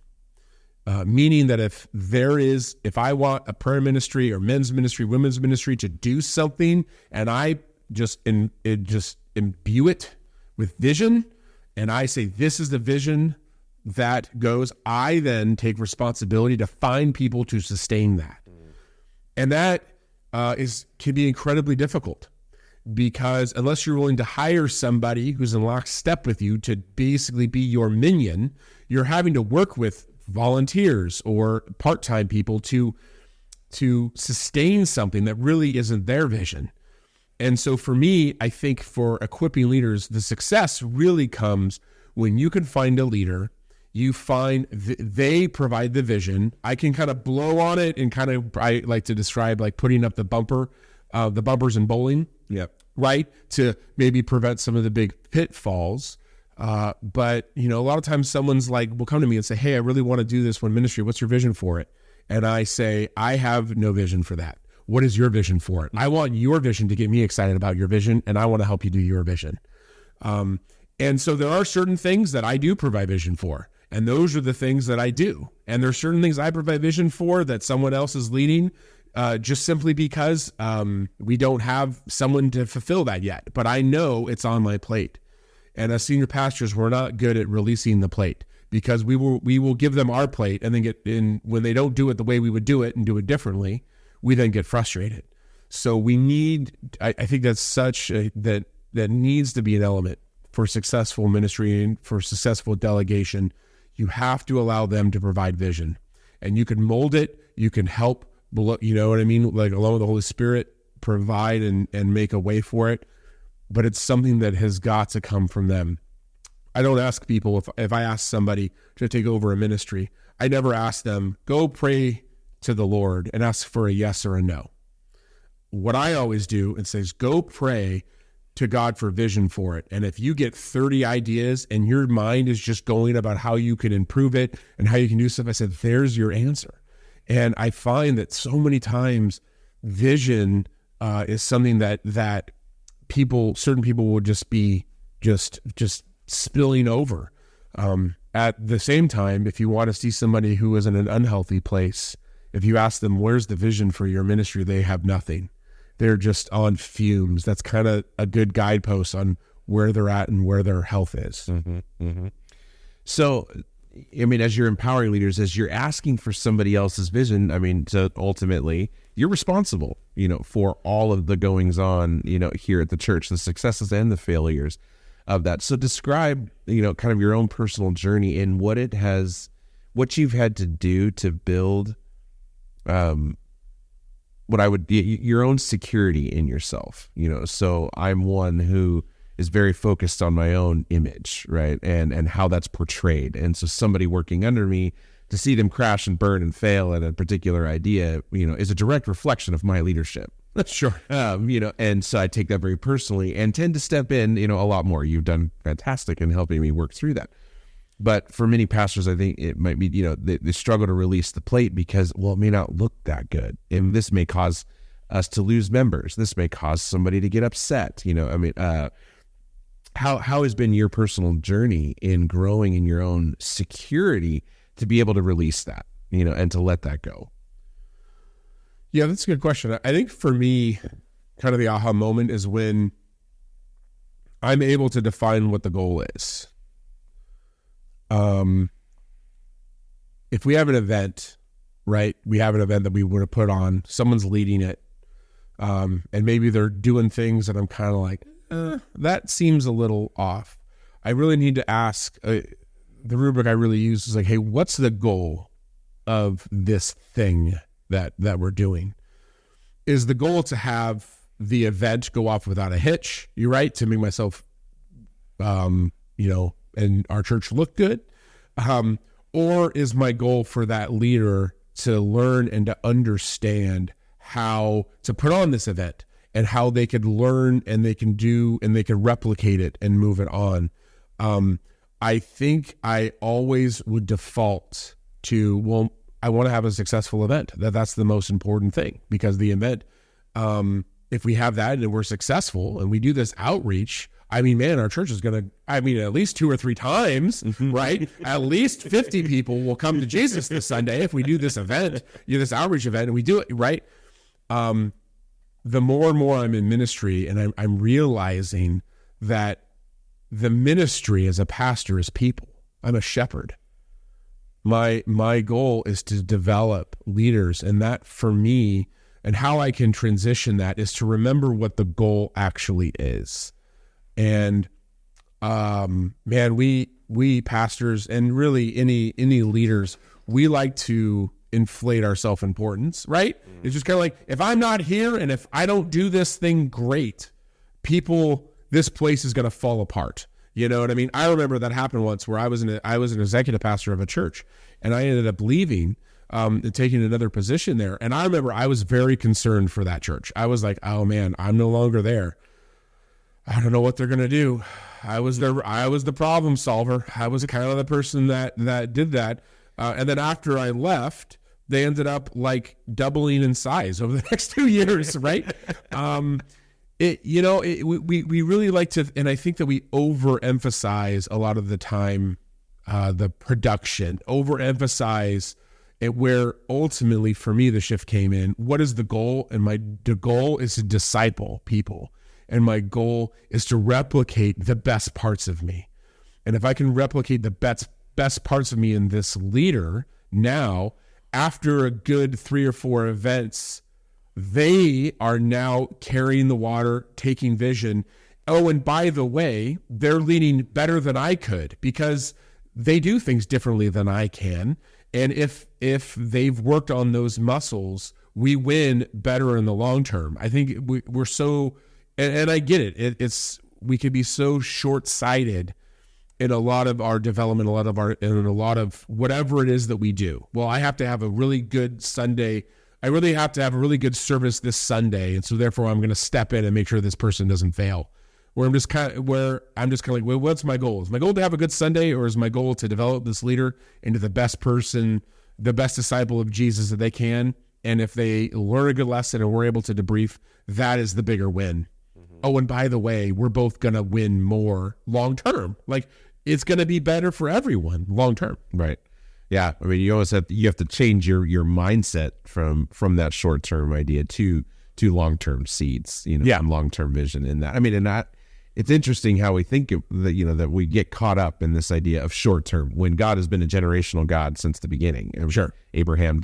Meaning that if I want a prayer ministry or men's ministry, women's ministry to do something, and I just imbue it with vision, and I say, this is the vision that goes, I then take responsibility to find people to sustain that. And that can be incredibly difficult. because unless you're willing to hire somebody who's in lockstep with you to basically be your minion, you're having to work with volunteers or part-time people to sustain something that really isn't their vision. And so for me, I think for equipping leaders, the success really comes when you can find a leader, you find they provide the vision. I can kind of blow on it and kind of, I like to describe like putting up the bumpers in bowling. Yep. Right? To maybe prevent some of the big pitfalls. But, a lot of times someone's like, will come to me and say, hey, I really want to do this one ministry. What's your vision for it? And I say, I have no vision for that. What is your vision for it? I want your vision to get me excited about your vision, and I want to help you do your vision. And so there are certain things that I do provide vision for, and those are the things that I do. And there are certain things I provide vision for that someone else is leading, just simply because we don't have someone to fulfill that yet. But I know it's on my plate. And as senior pastors, we're not good at releasing the plate, because we will give them our plate and then get in when they don't do it the way we would do it and do it differently, we then get frustrated. So we need, I think that's that needs to be an element for successful ministry and for successful delegation. You have to allow them to provide vision, and you can mold it. You can help, you know what I mean? Like along with the Holy Spirit, provide and make a way for it. But it's something that has got to come from them. I don't ask people, if I ask somebody to take over a ministry, I never ask them, go pray to the Lord and ask for a yes or a no. What I always do is says, go pray to God for vision for it. And if you get 30 ideas and your mind is just going about how you can improve it and how you can do stuff, I said, there's your answer. And I find that so many times vision is something that certain people will just be just spilling over. At the same time, if you want to see somebody who is in an unhealthy place, if you ask them, where's the vision for your ministry? They have nothing. They're just on fumes. That's kind of a good guidepost on where they're at and where their health is. Mm-hmm, mm-hmm. So, I mean, as you're empowering leaders, as you're asking for somebody else's vision, I mean, so ultimately you're responsible, for all of the goings on, here at the church, the successes and the failures of that. So describe, kind of your own personal journey and what you've had to do to build, your own security in yourself, so I'm one who is very focused on my own image, right? And how that's portrayed. And so somebody working under me, to see them crash and burn and fail at a particular idea, is a direct reflection of my leadership. Sure. And so I take that very personally and tend to step in, a lot more. You've done fantastic in helping me work through that. But for many pastors, I think it might be, they struggle to release the plate because, well, it may not look that good. And this may cause us to lose members. This may cause somebody to get upset. How has been your personal journey in growing in your own security to be able to release that, and to let that go? Yeah, that's a good question. I think for me, kind of the aha moment is when I'm able to define what the goal is. If we have an event, right? We have an event that we want to put on, someone's leading it. And maybe they're doing things that I'm kind of like, that seems a little off. I really need to ask, the rubric I really use is like, hey, what's the goal of this thing that we're doing? Is the goal to have the event go off without a hitch? You're right, to make myself, and our church look good? Or is my goal for that leader to learn and to understand how to put on this event and how they could learn and they can do and they can replicate it and move it on? I think I always would default to, well, I want to have a successful event. That's the most important thing, because the event, if we have that and we're successful and we do this outreach, I mean, man, our church is going to, at least 2 or 3 times, right? At least 50 people will come to Jesus this Sunday if we do this event, this outreach event, and we do it, right? The more and more I'm in ministry, and I'm realizing that the ministry as a pastor is people. I'm a shepherd. My goal is to develop leaders, and that for me, And how I can transition that is to remember what the goal actually is. And man, we pastors and really any leaders, we like to inflate our self-importance, right? It's just kind of like, if I'm not here and if I don't do this thing great, this place is going to fall apart. You know what I mean? I remember that happened once where I was an executive pastor of a church, and I ended up leaving and taking another position there. And I remember I was very concerned for that church. I was like, oh man, I'm no longer there. I don't know what they're going to do. I was the problem solver. I was kind of the person that did that. And then after I left, they ended up like doubling in size over the next 2 years. Right. We really like to, and I think that we overemphasize a lot of the time, the production, overemphasize it, where ultimately for me, the shift came in. What is the goal? And the goal is to disciple people. And my goal is to replicate the best parts of me. And if I can replicate the best parts of me in this leader now, after a good 3 or 4 events, they are now carrying the water, taking vision. Oh, and by the way, they're leading better than I could because they do things differently than I can. And if they've worked on those muscles, we win better in the long term. I think we're so, and I get it. We can be so short-sighted in a lot of our development, in a lot of whatever it is that we do. Well, I have to have a really good Sunday. I really have to have a really good service this Sunday, and so therefore I'm going to step in and make sure this person doesn't fail. I'm just kind of like, well, what's my goal? Is my goal to have a good Sunday, or is my goal to develop this leader into the best person, the best disciple of Jesus that they can? And if they learn a good lesson and we're able to debrief, that is the bigger win. Mm-hmm. Oh, and by the way, we're both going to win more long term. Like, it's going to be better for everyone long term. Right. Yeah. I mean, you have to change your mindset from that short term idea to long term seeds, and long term vision in that. I mean, it's interesting how we think that, that we get caught up in this idea of short term when God has been a generational God since the beginning. And sure. Abraham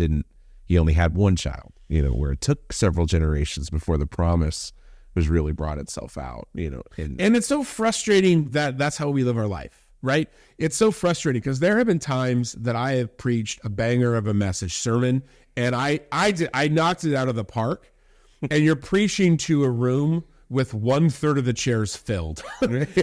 he only had one child, where it took several generations before the promise was really brought itself out, and it's so frustrating that that's how we live our life, right? It's so frustrating because there have been times that I have preached a banger of a sermon, and I knocked it out of the park, and you're preaching to a room with 1/3 of the chairs filled.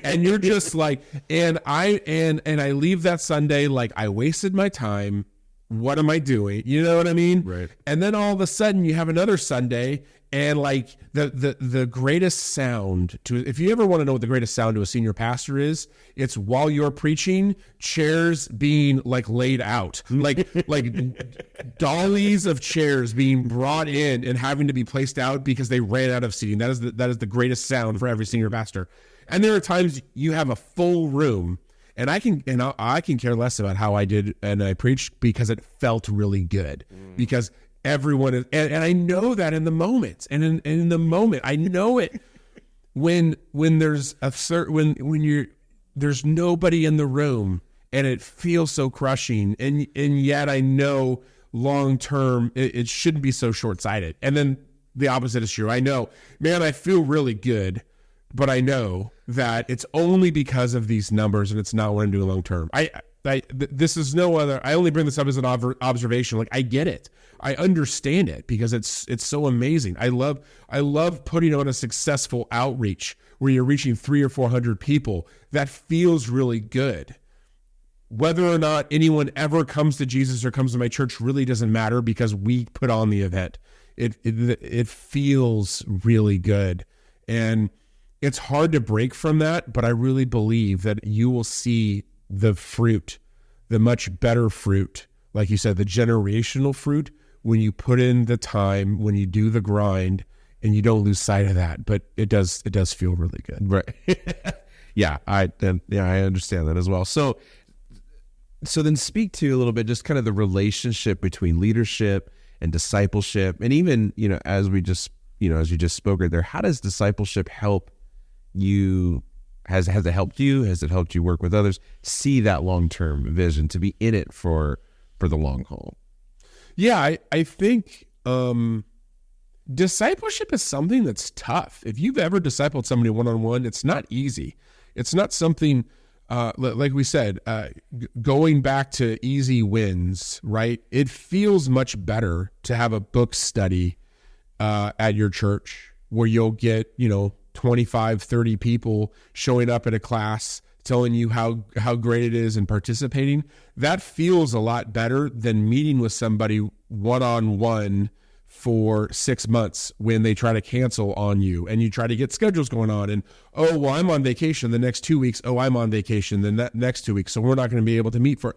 And you're just like, and I leave that Sunday like, I wasted my time. What am I doing? You know what I mean? Right. And then all of a sudden you have another Sunday, and like the greatest sound if you ever want to know what the greatest sound to a senior pastor is, it's while you're preaching, chairs being like laid out, like dollies of chairs being brought in and having to be placed out because they ran out of seating. That is the greatest sound for every senior pastor. And there are times you have a full room, and I can care less about how I did and I preached because it felt really good because everyone is, and I know that in the moment, and in the moment, I know it when there's there's nobody in the room, and it feels so crushing, and yet I know long term it shouldn't be so short sighted. And then the opposite is true. I know, man, I feel really good, but I know that it's only because of these numbers, and it's not what I'm doing long term. This is no other. I only bring this up as an observation. Like, I get it. I understand it because it's so amazing. I love putting on a successful outreach where you're reaching 300 or 400 people. That feels really good. Whether or not anyone ever comes to Jesus or comes to my church really doesn't matter because we put on the event. It feels really good, and it's hard to break from that. But I really believe that you will see the fruit, the much better fruit, like you said, the generational fruit, when you put in the time, when you do the grind, and you don't lose sight of that. But it does feel really good. Right. Yeah, I understand that as well. So then speak to a little bit just kind of the relationship between leadership and discipleship, and even, as you just spoke right there, how does discipleship help you? Has it helped you? Has it helped you work with others, see that long-term vision, to be in it for the long haul? Yeah, I think discipleship is something that's tough. If you've ever discipled somebody one-on-one, it's not easy. It's not something, like we said, going back to easy wins, right? It feels much better to have a book study at your church where you'll get, 25, 30 people showing up at a class telling you how great it is and participating. That feels a lot better than meeting with somebody one-on-one for 6 months when they try to cancel on you and you try to get schedules going on and, oh, well, I'm on vacation the next 2 weeks. Oh, I'm on vacation the next 2 weeks. So we're not going to be able to meet for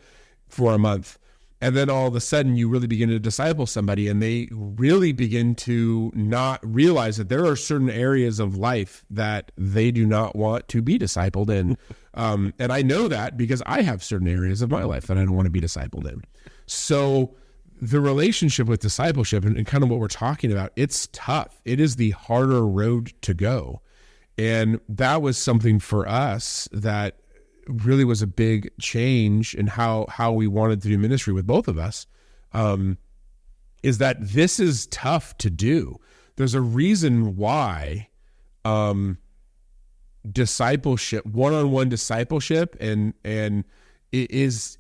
a month. And then all of a sudden you really begin to disciple somebody and they really begin to not realize that there are certain areas of life that they do not want to be discipled in. And I know that because I have certain areas of my life that I don't want to be discipled in. So the relationship with discipleship and kind of what we're talking about, it's tough. It is the harder road to go. And that was something for us that really was a big change in how we wanted to do ministry with both of us, is that this is tough to do. There's a reason why discipleship, one-on-one discipleship, and it is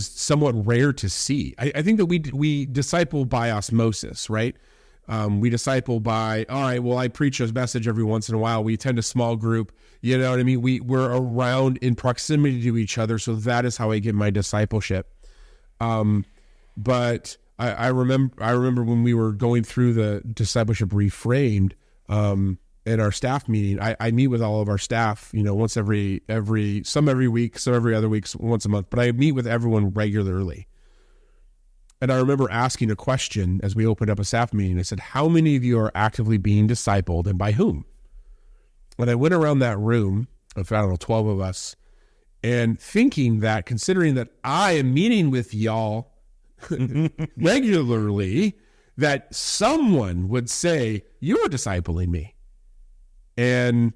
somewhat rare to see. I think that we disciple by osmosis, right? We disciple by, all right, well, I preach a message every once in a while. We attend a small group. You know what I mean? We're around in proximity to each other. So that is how I get my discipleship. But I remember when we were going through the Discipleship Reframed, in our staff meeting, I meet with all of our staff, once every week, some every other week, once a month, but I meet with everyone regularly. And I remember asking a question as we opened up a staff meeting. I said, how many of you are actively being discipled and by whom? And I went around that room of, 12 of us, and thinking that, considering that I am meeting with y'all regularly, that someone would say, you're discipling me. And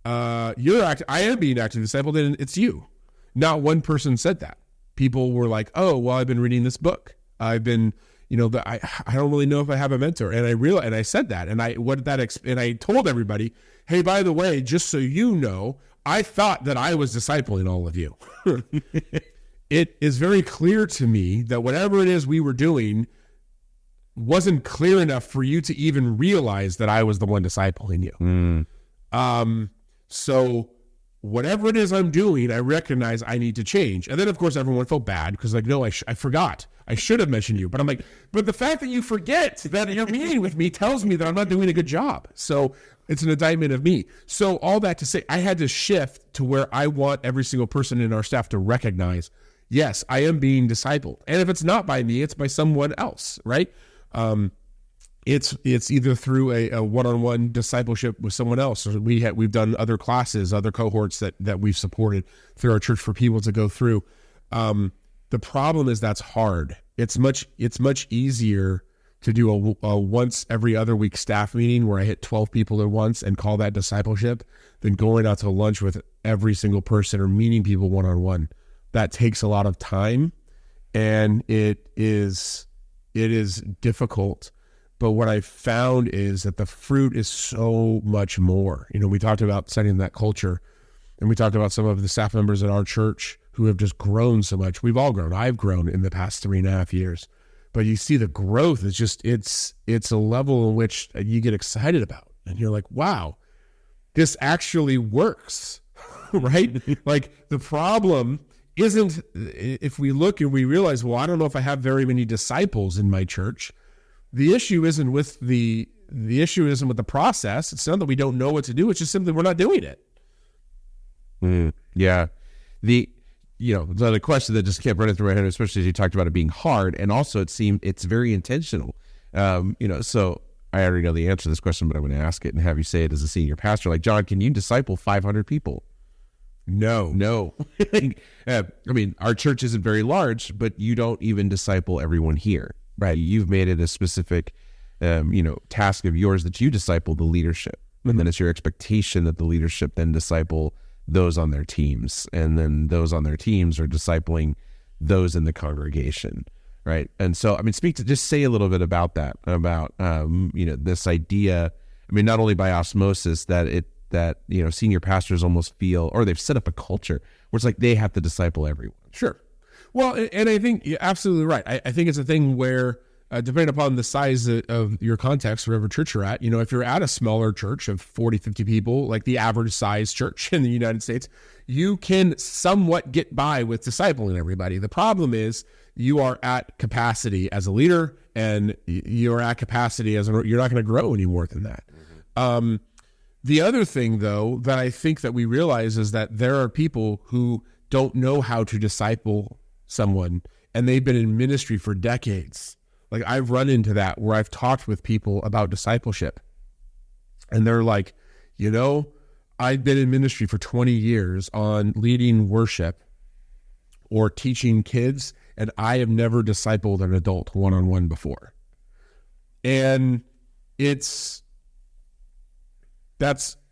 I am being actively discipled, and it's you. Not one person said that. People were like, oh, well, I've been reading this book. I've been, I don't really know if I have a mentor. And I said that, and I told everybody, hey, by the way, just so you know, I thought that I was discipling all of you. It is very clear to me that whatever it is we were doing wasn't clear enough for you to even realize that I was the one discipling you. So whatever it is I'm doing, I recognize I need to change. And then, of course, everyone felt bad because, no, I forgot. I should have mentioned you. But I'm like, but the fact that you forget that you're meeting with me tells me that I'm not doing a good job. So it's an indictment of me. So all that to say, I had to shift to where I want every single person in our staff to recognize, yes, I am being discipled. And if it's not by me, it's by someone else, right? It's either through a one-on-one discipleship with someone else, or we've done other classes, other cohorts that we've supported through our church for people to go through. The problem is that's hard. It's much easier to do a once every other week staff meeting where I hit 12 people at once and call that discipleship than going out to lunch with every single person or meeting people one-on-one. That takes a lot of time, and it is difficult. But what I found is that the fruit is so much more. We talked about setting that culture, and we talked about some of the staff members at our church who have just grown so much. We've all grown. I've grown in the past 3.5 years. But you see the growth is just, it's a level in which you get excited about. And you're like, wow, this actually works, right? Like the problem isn't, if we look and we realize, well, I don't know if I have very many disciples in my church. The issue isn't with the issue isn't with the process. It's not that we don't know what to do. It's just simply we're not doing it. Yeah. The question that just kept running through my head, especially as you talked about it being hard, and also it seemed it's very intentional. So I already know the answer to this question, but I'm going to ask it and have you say it as a senior pastor. Like, John, can you disciple 500 people? No. Our church isn't very large, but you don't even disciple everyone here. Right. You've made it a specific, task of yours that you disciple the leadership. Mm-hmm. And then it's your expectation that the leadership then disciple those on their teams. And then those on their teams are discipling those in the congregation. right? And so, I mean, say a little bit about that, about, this idea, I mean, not only by osmosis that senior pastors almost feel, or they've set up a culture where it's like they have to disciple everyone. Sure. Well, and I think you're absolutely right. I think it's a thing where, depending upon the size of your context, whatever church you're at, if you're at a smaller church of 40, 50 people, like the average size church in the United States, you can somewhat get by with discipling everybody. The problem is you are at capacity as a leader, and you're at capacity you're not going to grow any more than that. Mm-hmm. The other thing, though, that I think that we realize is that there are people who don't know how to disciple someone, and they've been in ministry for decades. Like, I've run into that where I've talked with people about discipleship, and they're like, I've been in ministry for 20 years on leading worship or teaching kids, and I have never discipled an adult one-on-one before. And that's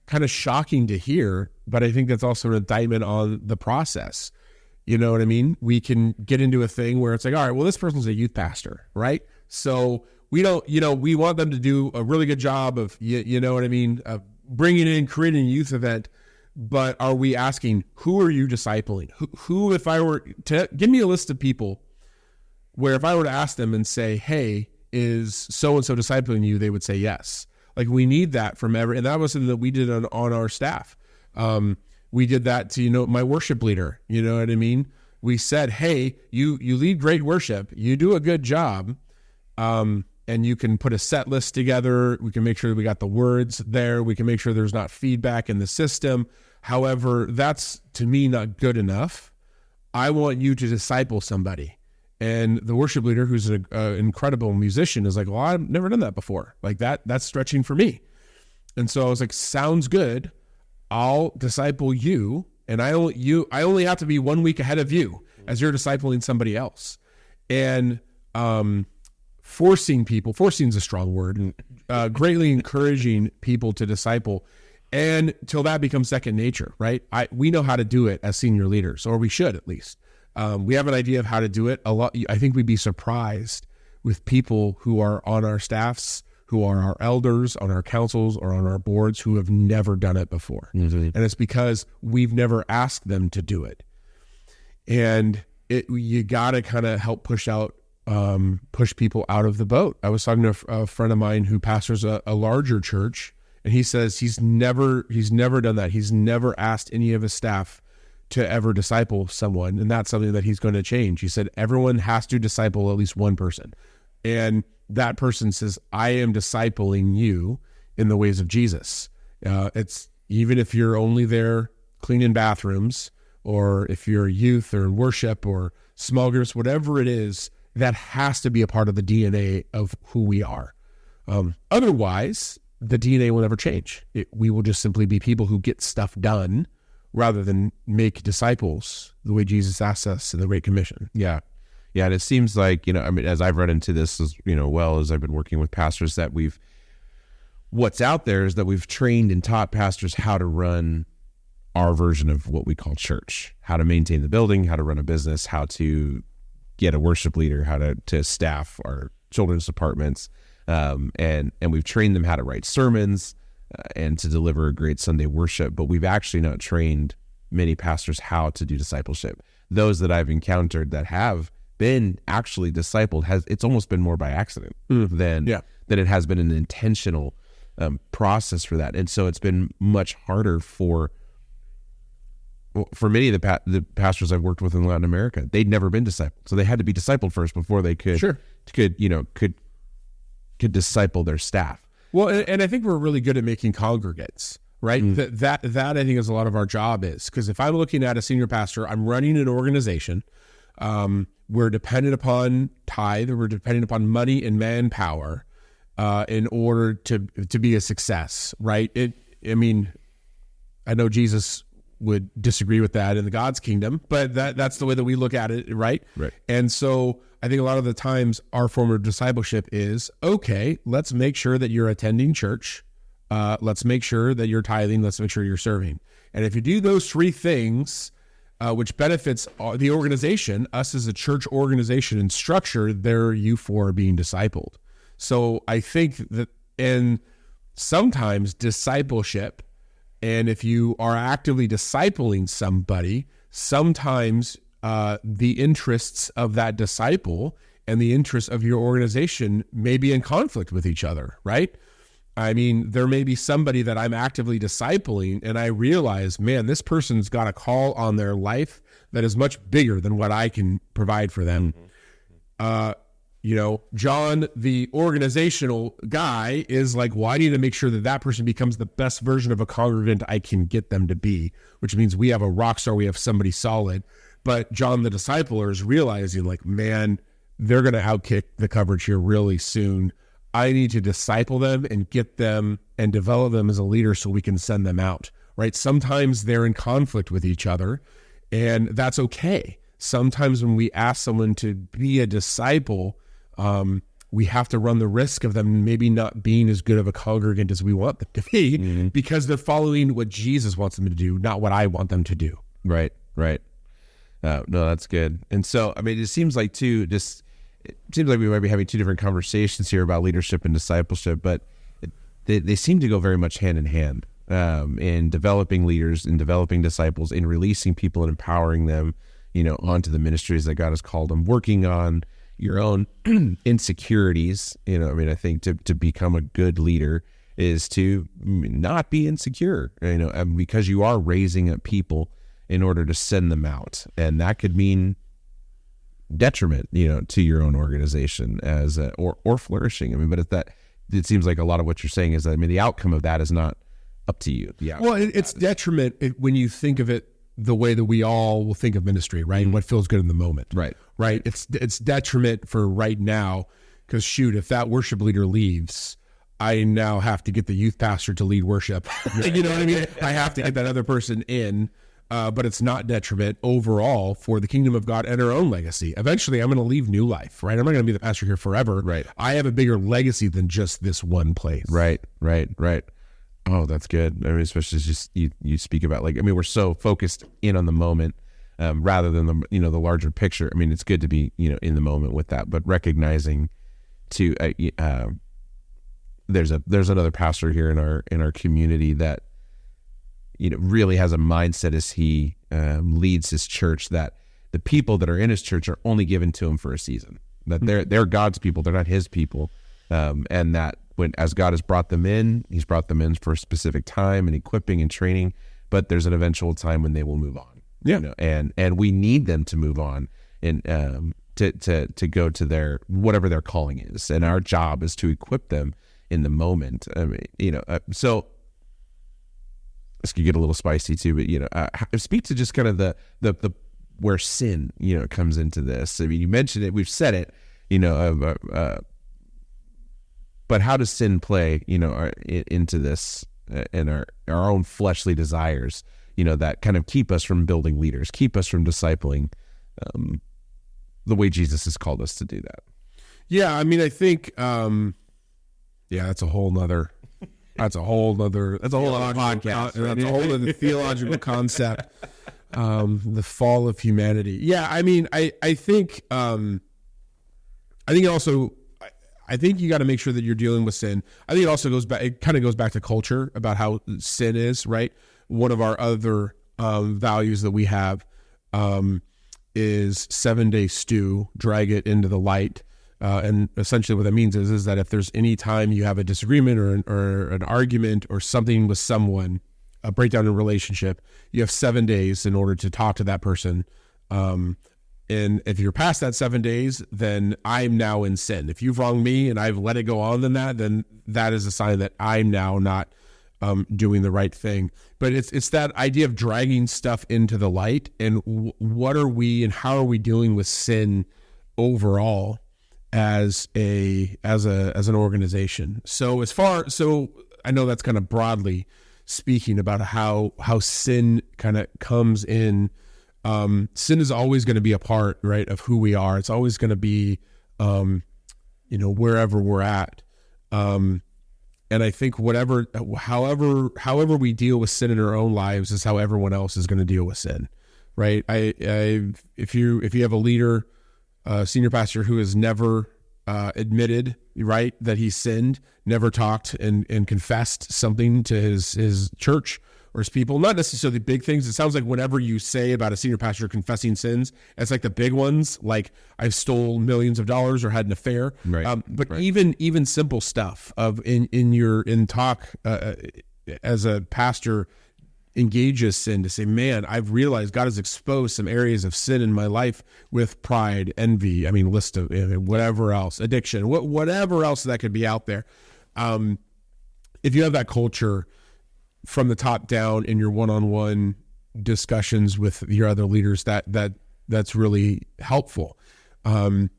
kind of shocking to hear, but I think that's also an indictment on the process. You know what I mean? We can get into a thing where it's like, all right, well, this person's a youth pastor, right? So we don't, we want them to do a really good job of, of bringing in, creating a youth event. But are we asking, who are you discipling? Who, if I were to give me a list of people where if I were to ask them and say, hey, is so-and-so discipling you? They would say yes. Like, we need that from and that was something that we did on our staff. We did that to, my worship leader, you know what I mean? We said, hey, you lead great worship. You do a good job. And you can put a set list together. We can make sure that we got the words there. We can make sure there's not feedback in the system. However, that's, to me, not good enough. I want you to disciple somebody. And the worship leader, who's an incredible musician, is like, well, I've never done that before. Like, that's stretching for me. And so I was like, sounds good. I'll disciple you, and I only have to be 1 week ahead of you as you're discipling somebody else. And forcing is a strong word, and greatly encouraging people to disciple, and till that becomes second nature, right? We know how to do it as senior leaders, or we should at least. We have an idea of how to do it. I think we'd be surprised with people who are on our staffs, who are our elders, on our councils, or on our boards, who have never done it before. Mm-hmm. And it's because we've never asked them to do it. And you got to kind of help push people out of the boat. I was talking to a friend of mine who pastors a larger church, and he says he's never done that. He's never asked any of his staff to ever disciple someone, and that's something that he's going to change. He said everyone has to disciple at least one person. And that person says, I am discipling you in the ways of Jesus. It's even if you're only there cleaning bathrooms, or if you're youth or in worship or small groups, whatever it is, that has to be a part of the DNA of who we are. Otherwise, the DNA will never change. We will just simply be people who get stuff done rather than make disciples the way Jesus asked us in the Great Commission. Yeah. Yeah, and it seems like, as I've run into this, as I've been working with pastors, that what's out there is that we've trained and taught pastors how to run our version of what we call church, how to maintain the building, how to run a business, how to get a worship leader, how to staff our children's departments, and we've trained them how to write sermons and to deliver a great Sunday worship, but we've actually not trained many pastors how to do discipleship. Those that I've encountered that have been actually discipled, it's almost been more by accident than it has been an intentional process for that. And so it's been much harder for many of the pastors I've worked with in Latin America. They'd never been discipled, so they had to be discipled first before they could disciple their staff. Well, and I think we're really good at making congregates, right? That I think is a lot of our job is, because if I'm looking at a senior pastor, I'm running an organization. We're dependent upon tithe, we're dependent upon money and manpower in order to be a success, right? I know Jesus would disagree with that in the God's kingdom, but that's the way that we look at it, right? Right. And so I think a lot of the times our form of discipleship is, okay, let's make sure that you're attending church. Let's make sure that you're tithing. Let's make sure you're serving. And if you do those three things, which benefits the organization, us as a church organization and structure. There you four are being discipled. So I think that, and sometimes discipleship, and if you are actively discipling somebody, sometimes the interests of that disciple and the interests of your organization may be in conflict with each other, right? I mean, there may be somebody that I'm actively discipling and I realize, man, this person's got a call on their life that is much bigger than what I can provide for them. John, the organizational guy, is like, well, I need to make sure that that person becomes the best version of a congregant I can get them to be, which means we have a rock star, we have somebody solid. But John, the discipler, is realizing like, man, they're going to outkick the coverage here really soon. I need to disciple them and get them and develop them as a leader so we can send them out, right? Sometimes they're in conflict with each other, and that's okay. Sometimes when we ask someone to be a disciple, we have to run the risk of them maybe not being as good of a congregant as we want them to be, because they're following what Jesus wants them to do, not what I want them to do. Right. No, that's good. And so, I mean, it seems like it seems like we might be having two different conversations here about leadership and discipleship, but they seem to go very much hand in hand in developing leaders, in developing disciples, in releasing people and empowering them, onto the ministries that God has called them, working on your own insecurities. I think to become a good leader is to not be insecure, because you are raising up people in order to send them out. And that could mean detriment, to your own organization or flourishing. But it seems like a lot of what you're saying is that, the outcome of that is not up to you. Yeah. Well, it's detriment when you think of it the way that we all will think of ministry, right? And what feels good in the moment. Right. It's detriment for right now, because shoot, if that worship leader leaves, I now have to get the youth pastor to lead worship. You know what I mean? I have to get that other person in. But it's not detriment overall for the kingdom of God and our own legacy. Eventually, I'm going to leave New Life, right? I'm not going to be the pastor here forever. Right. I have a bigger legacy than just this one place. Right. Oh, that's good. Especially just you speak about we're so focused in on the moment rather than the larger picture. It's good to be in the moment with that, but recognizing to there's another pastor here in our community that really has a mindset as he leads his church that the people that are in his church are only given to him for a season, that they're God's people, they're not his people, and that as God has brought them in, he's brought them in for a specific time and equipping and training, but there's an eventual time when they will move on. Yeah. And we need them to move on and to go to their whatever their calling is, and our job is to equip them in the moment. So this could get a little spicy too, but speak to just kind of the where sin comes into this. You mentioned it, we've said it, but how does sin play into this and our own fleshly desires that kind of keep us from building leaders, keep us from discipling the way Jesus has called us to do that? Yeah, I think that's a whole nother podcast. That's a whole other theological concept. The fall of humanity. Yeah, I think you got to make sure that you're dealing with sin. I think it also goes back to culture about how sin is, right? One of our other values that we have is 7-day stew, drag it into the light. And essentially what that means is that if there's any time you have a disagreement or an argument or something with someone, a breakdown in a relationship, you have 7 days in order to talk to that person. And if you're past that 7 days, then I'm now in sin. If you've wronged me and I've let it go on then that is a sign that I'm now not doing the right thing. But it's that idea of dragging stuff into the light, and what are we and how are we dealing with sin overall as an organization. So I know that's kind of broadly speaking about how sin kind of comes in. Sin is always going to be a part, right, of who we are. It's always going to be, wherever we're at. And I think however we deal with sin in our own lives is how everyone else is going to deal with sin. right? If you have a leader, senior pastor who has never admitted, right, that he sinned, never talked and confessed something to his church or his people, not necessarily big things. It sounds like whenever you say about a senior pastor confessing sins, it's like the big ones, like I've stole millions of dollars or had an affair. Right. But Right. even simple stuff of in talk as a pastor engages sin, to say, man, I've realized God has exposed some areas of sin in my life with pride, envy, list of whatever else, addiction, whatever else that could be out there. If you have that culture from the top down in your one-on-one discussions with your other leaders, that's really helpful. And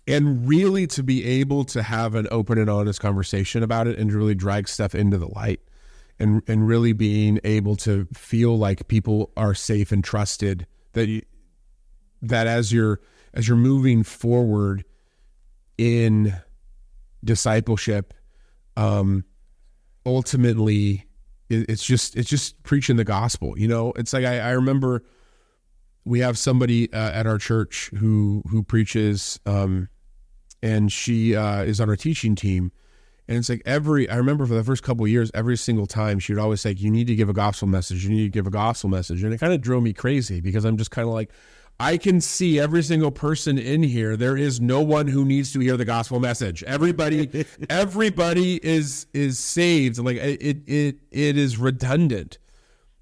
really to be able to have an open and honest conversation about it and to really drag stuff into the light. And really being able to feel like people are safe and trusted, that as you're moving forward in discipleship, ultimately it's just preaching the gospel. It's like I remember we have somebody at our church who preaches, and she is on our teaching team. And it's like I remember for the first couple of years, every single time she would always say, you need to give a gospel message. You need to give a gospel message. And it kind of drove me crazy because I'm just kind of like, I can see every single person in here. There is no one who needs to hear the gospel message. Everybody is saved. Like it is redundant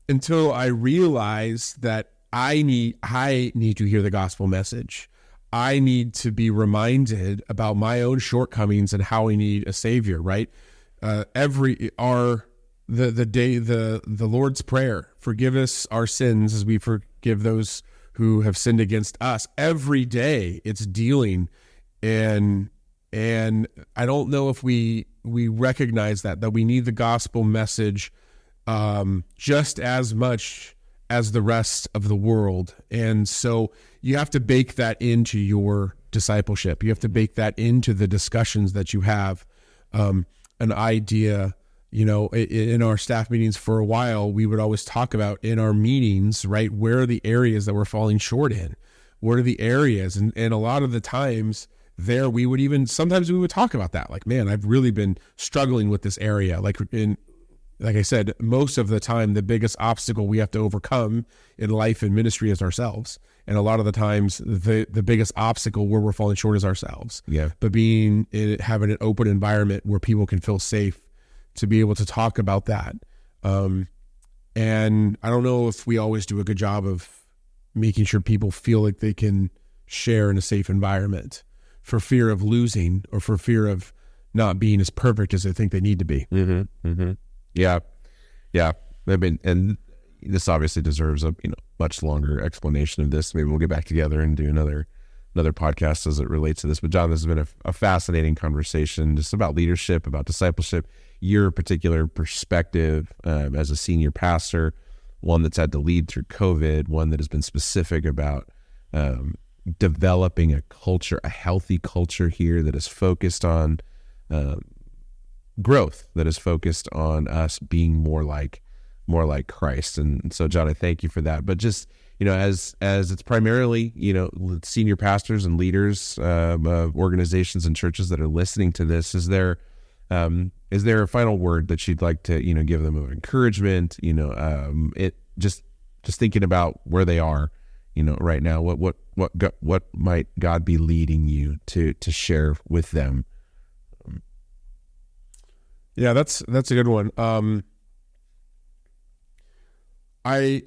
until I realized that I need to hear the gospel message. I need to be reminded about my own shortcomings and how we need a savior, right? The Lord's Prayer, forgive us our sins as we forgive those who have sinned against us. Every day it's dealing, and I don't know if we recognize that we need the gospel message just as much as the rest of the world. And so you have to bake that into your discipleship. You have to bake that into the discussions that you have. An idea, in our staff meetings for a while, we would always talk about in our meetings, right? Where are the areas that we're falling short in? What are the areas? And a lot of the times there, sometimes we would talk about that. Like, man, I've really been struggling with this area. Like I said, most of the time, the biggest obstacle we have to overcome in life and ministry is ourselves. And a lot of the times, the biggest obstacle where we're falling short is ourselves. Yeah. But having an open environment where people can feel safe to be able to talk about that. And I don't know if we always do a good job of making sure people feel like they can share in a safe environment for fear of losing or for fear of not being as perfect as they think they need to be. Mm-hmm. Mm-hmm. Yeah. And this obviously deserves a much longer explanation of this. Maybe we'll get back together and do another podcast as it relates to this. But John, this has been a fascinating conversation just about leadership, about discipleship, your particular perspective as a senior pastor, one that's had to lead through COVID, one that has been specific about developing a culture, a healthy culture here that is focused on growth, that is focused on us being more like Christ. And so, John, I thank you for that. But just, as it's primarily, senior pastors and leaders of organizations and churches that are listening to this, is there a final word that you'd like to, give them of encouragement? Just thinking about where they are, right now, what might God be leading you to share with them? Yeah, that's a good one. I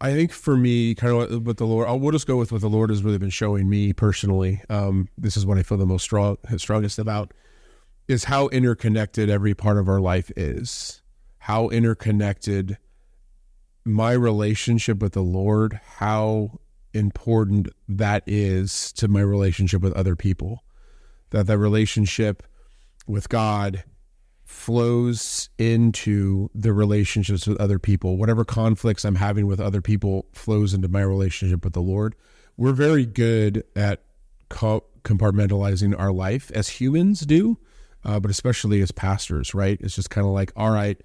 think for me, kind of what the Lord, we'll just go with what the Lord has really been showing me personally. This is what I feel the most strongest about, is how interconnected every part of our life is. How interconnected my relationship with the Lord, how important that is to my relationship with other people. That relationship with God flows into the relationships with other people. Whatever conflicts I'm having with other people flows into my relationship with the Lord. We're very good at compartmentalizing our life as humans do, but especially as pastors, right? It's just kind of like, all right,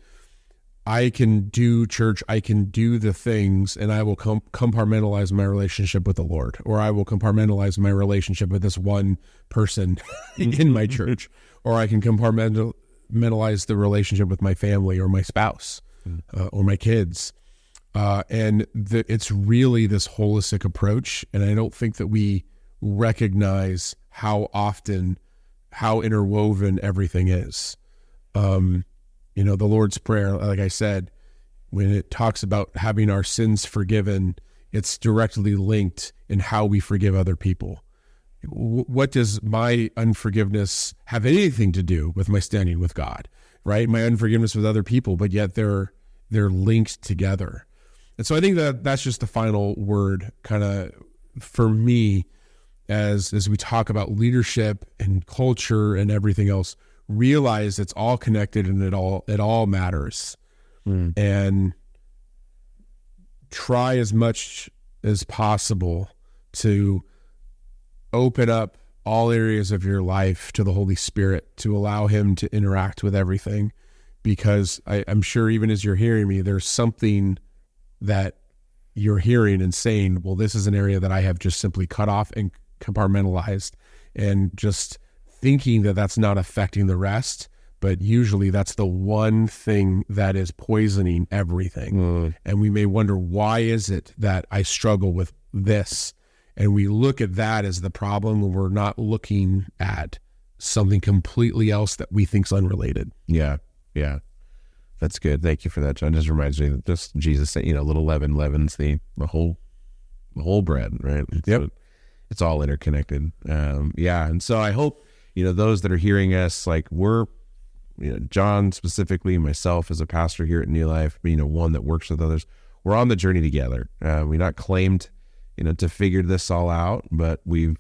I can do church, I can do the things, and I will compartmentalize my relationship with the Lord, or I will compartmentalize my relationship with this one person in my church, or I can compartmentalize the relationship with my family or my spouse or my kids. And it's really this holistic approach, and I don't think that we recognize how interwoven everything is. The Lord's Prayer, like I said, when it talks about having our sins forgiven, it's directly linked in how we forgive other people. What does my unforgiveness have anything to do with my standing with God, right? My unforgiveness with other people, but yet they're linked together. And so I think that's just the final word kind of for me as we talk about leadership and culture and everything else. Realize it's all connected and it all matters. And try as much as possible to open up all areas of your life to the Holy Spirit, to allow him to interact with everything, because I'm sure even as you're hearing me, there's something that you're hearing and saying, well, this is an area that I have just simply cut off and compartmentalized, and just thinking that that's not affecting the rest, but usually that's the one thing that is poisoning everything. And we may wonder, why is it that I struggle with this? And we look at that as the problem when we're not looking at something completely else that we think is unrelated. Yeah. That's good. Thank you for that, John. Just reminds me that just Jesus said, little leaven leavens the whole bread, right? It's all interconnected. And so I hope, those that are hearing us, like we're, John specifically, myself as a pastor here at New Life, one that works with others, we're on the journey together. We not claimed, to figure this all out, but we've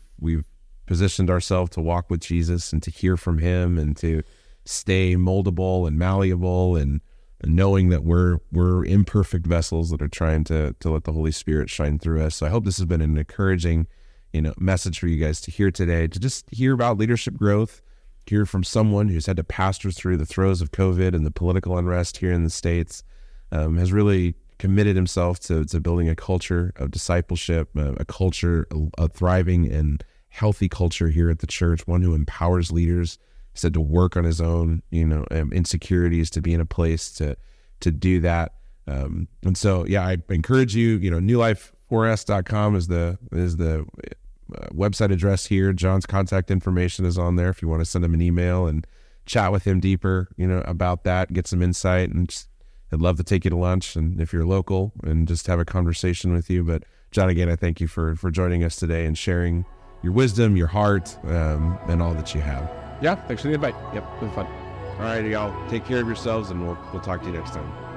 positioned ourselves to walk with Jesus and to hear from him and to stay moldable and malleable and knowing that we're imperfect vessels that are trying to let the Holy Spirit shine through us. So I hope this has been an encouraging message for you guys to hear today, to just hear about leadership growth, hear from someone who's had to pastor through the throes of COVID and the political unrest here in the States, has really committed himself to building a culture of discipleship, a culture, a thriving and healthy culture here at the church, one who empowers leaders, said to work on his own, insecurities, to be in a place to do that. And so, I encourage you, newlife4s.com is the website address here. John's contact information is on there if you want to send him an email and chat with him deeper, about that, get some insight. And I'd love to take you to lunch, and if you're local, and just have a conversation with you. But John, again, I thank you for joining us today and sharing your wisdom, your heart, and all that you have. Yeah, thanks for the invite. Yep, it's been fun. All right, y'all, take care of yourselves, and we'll talk to you next time.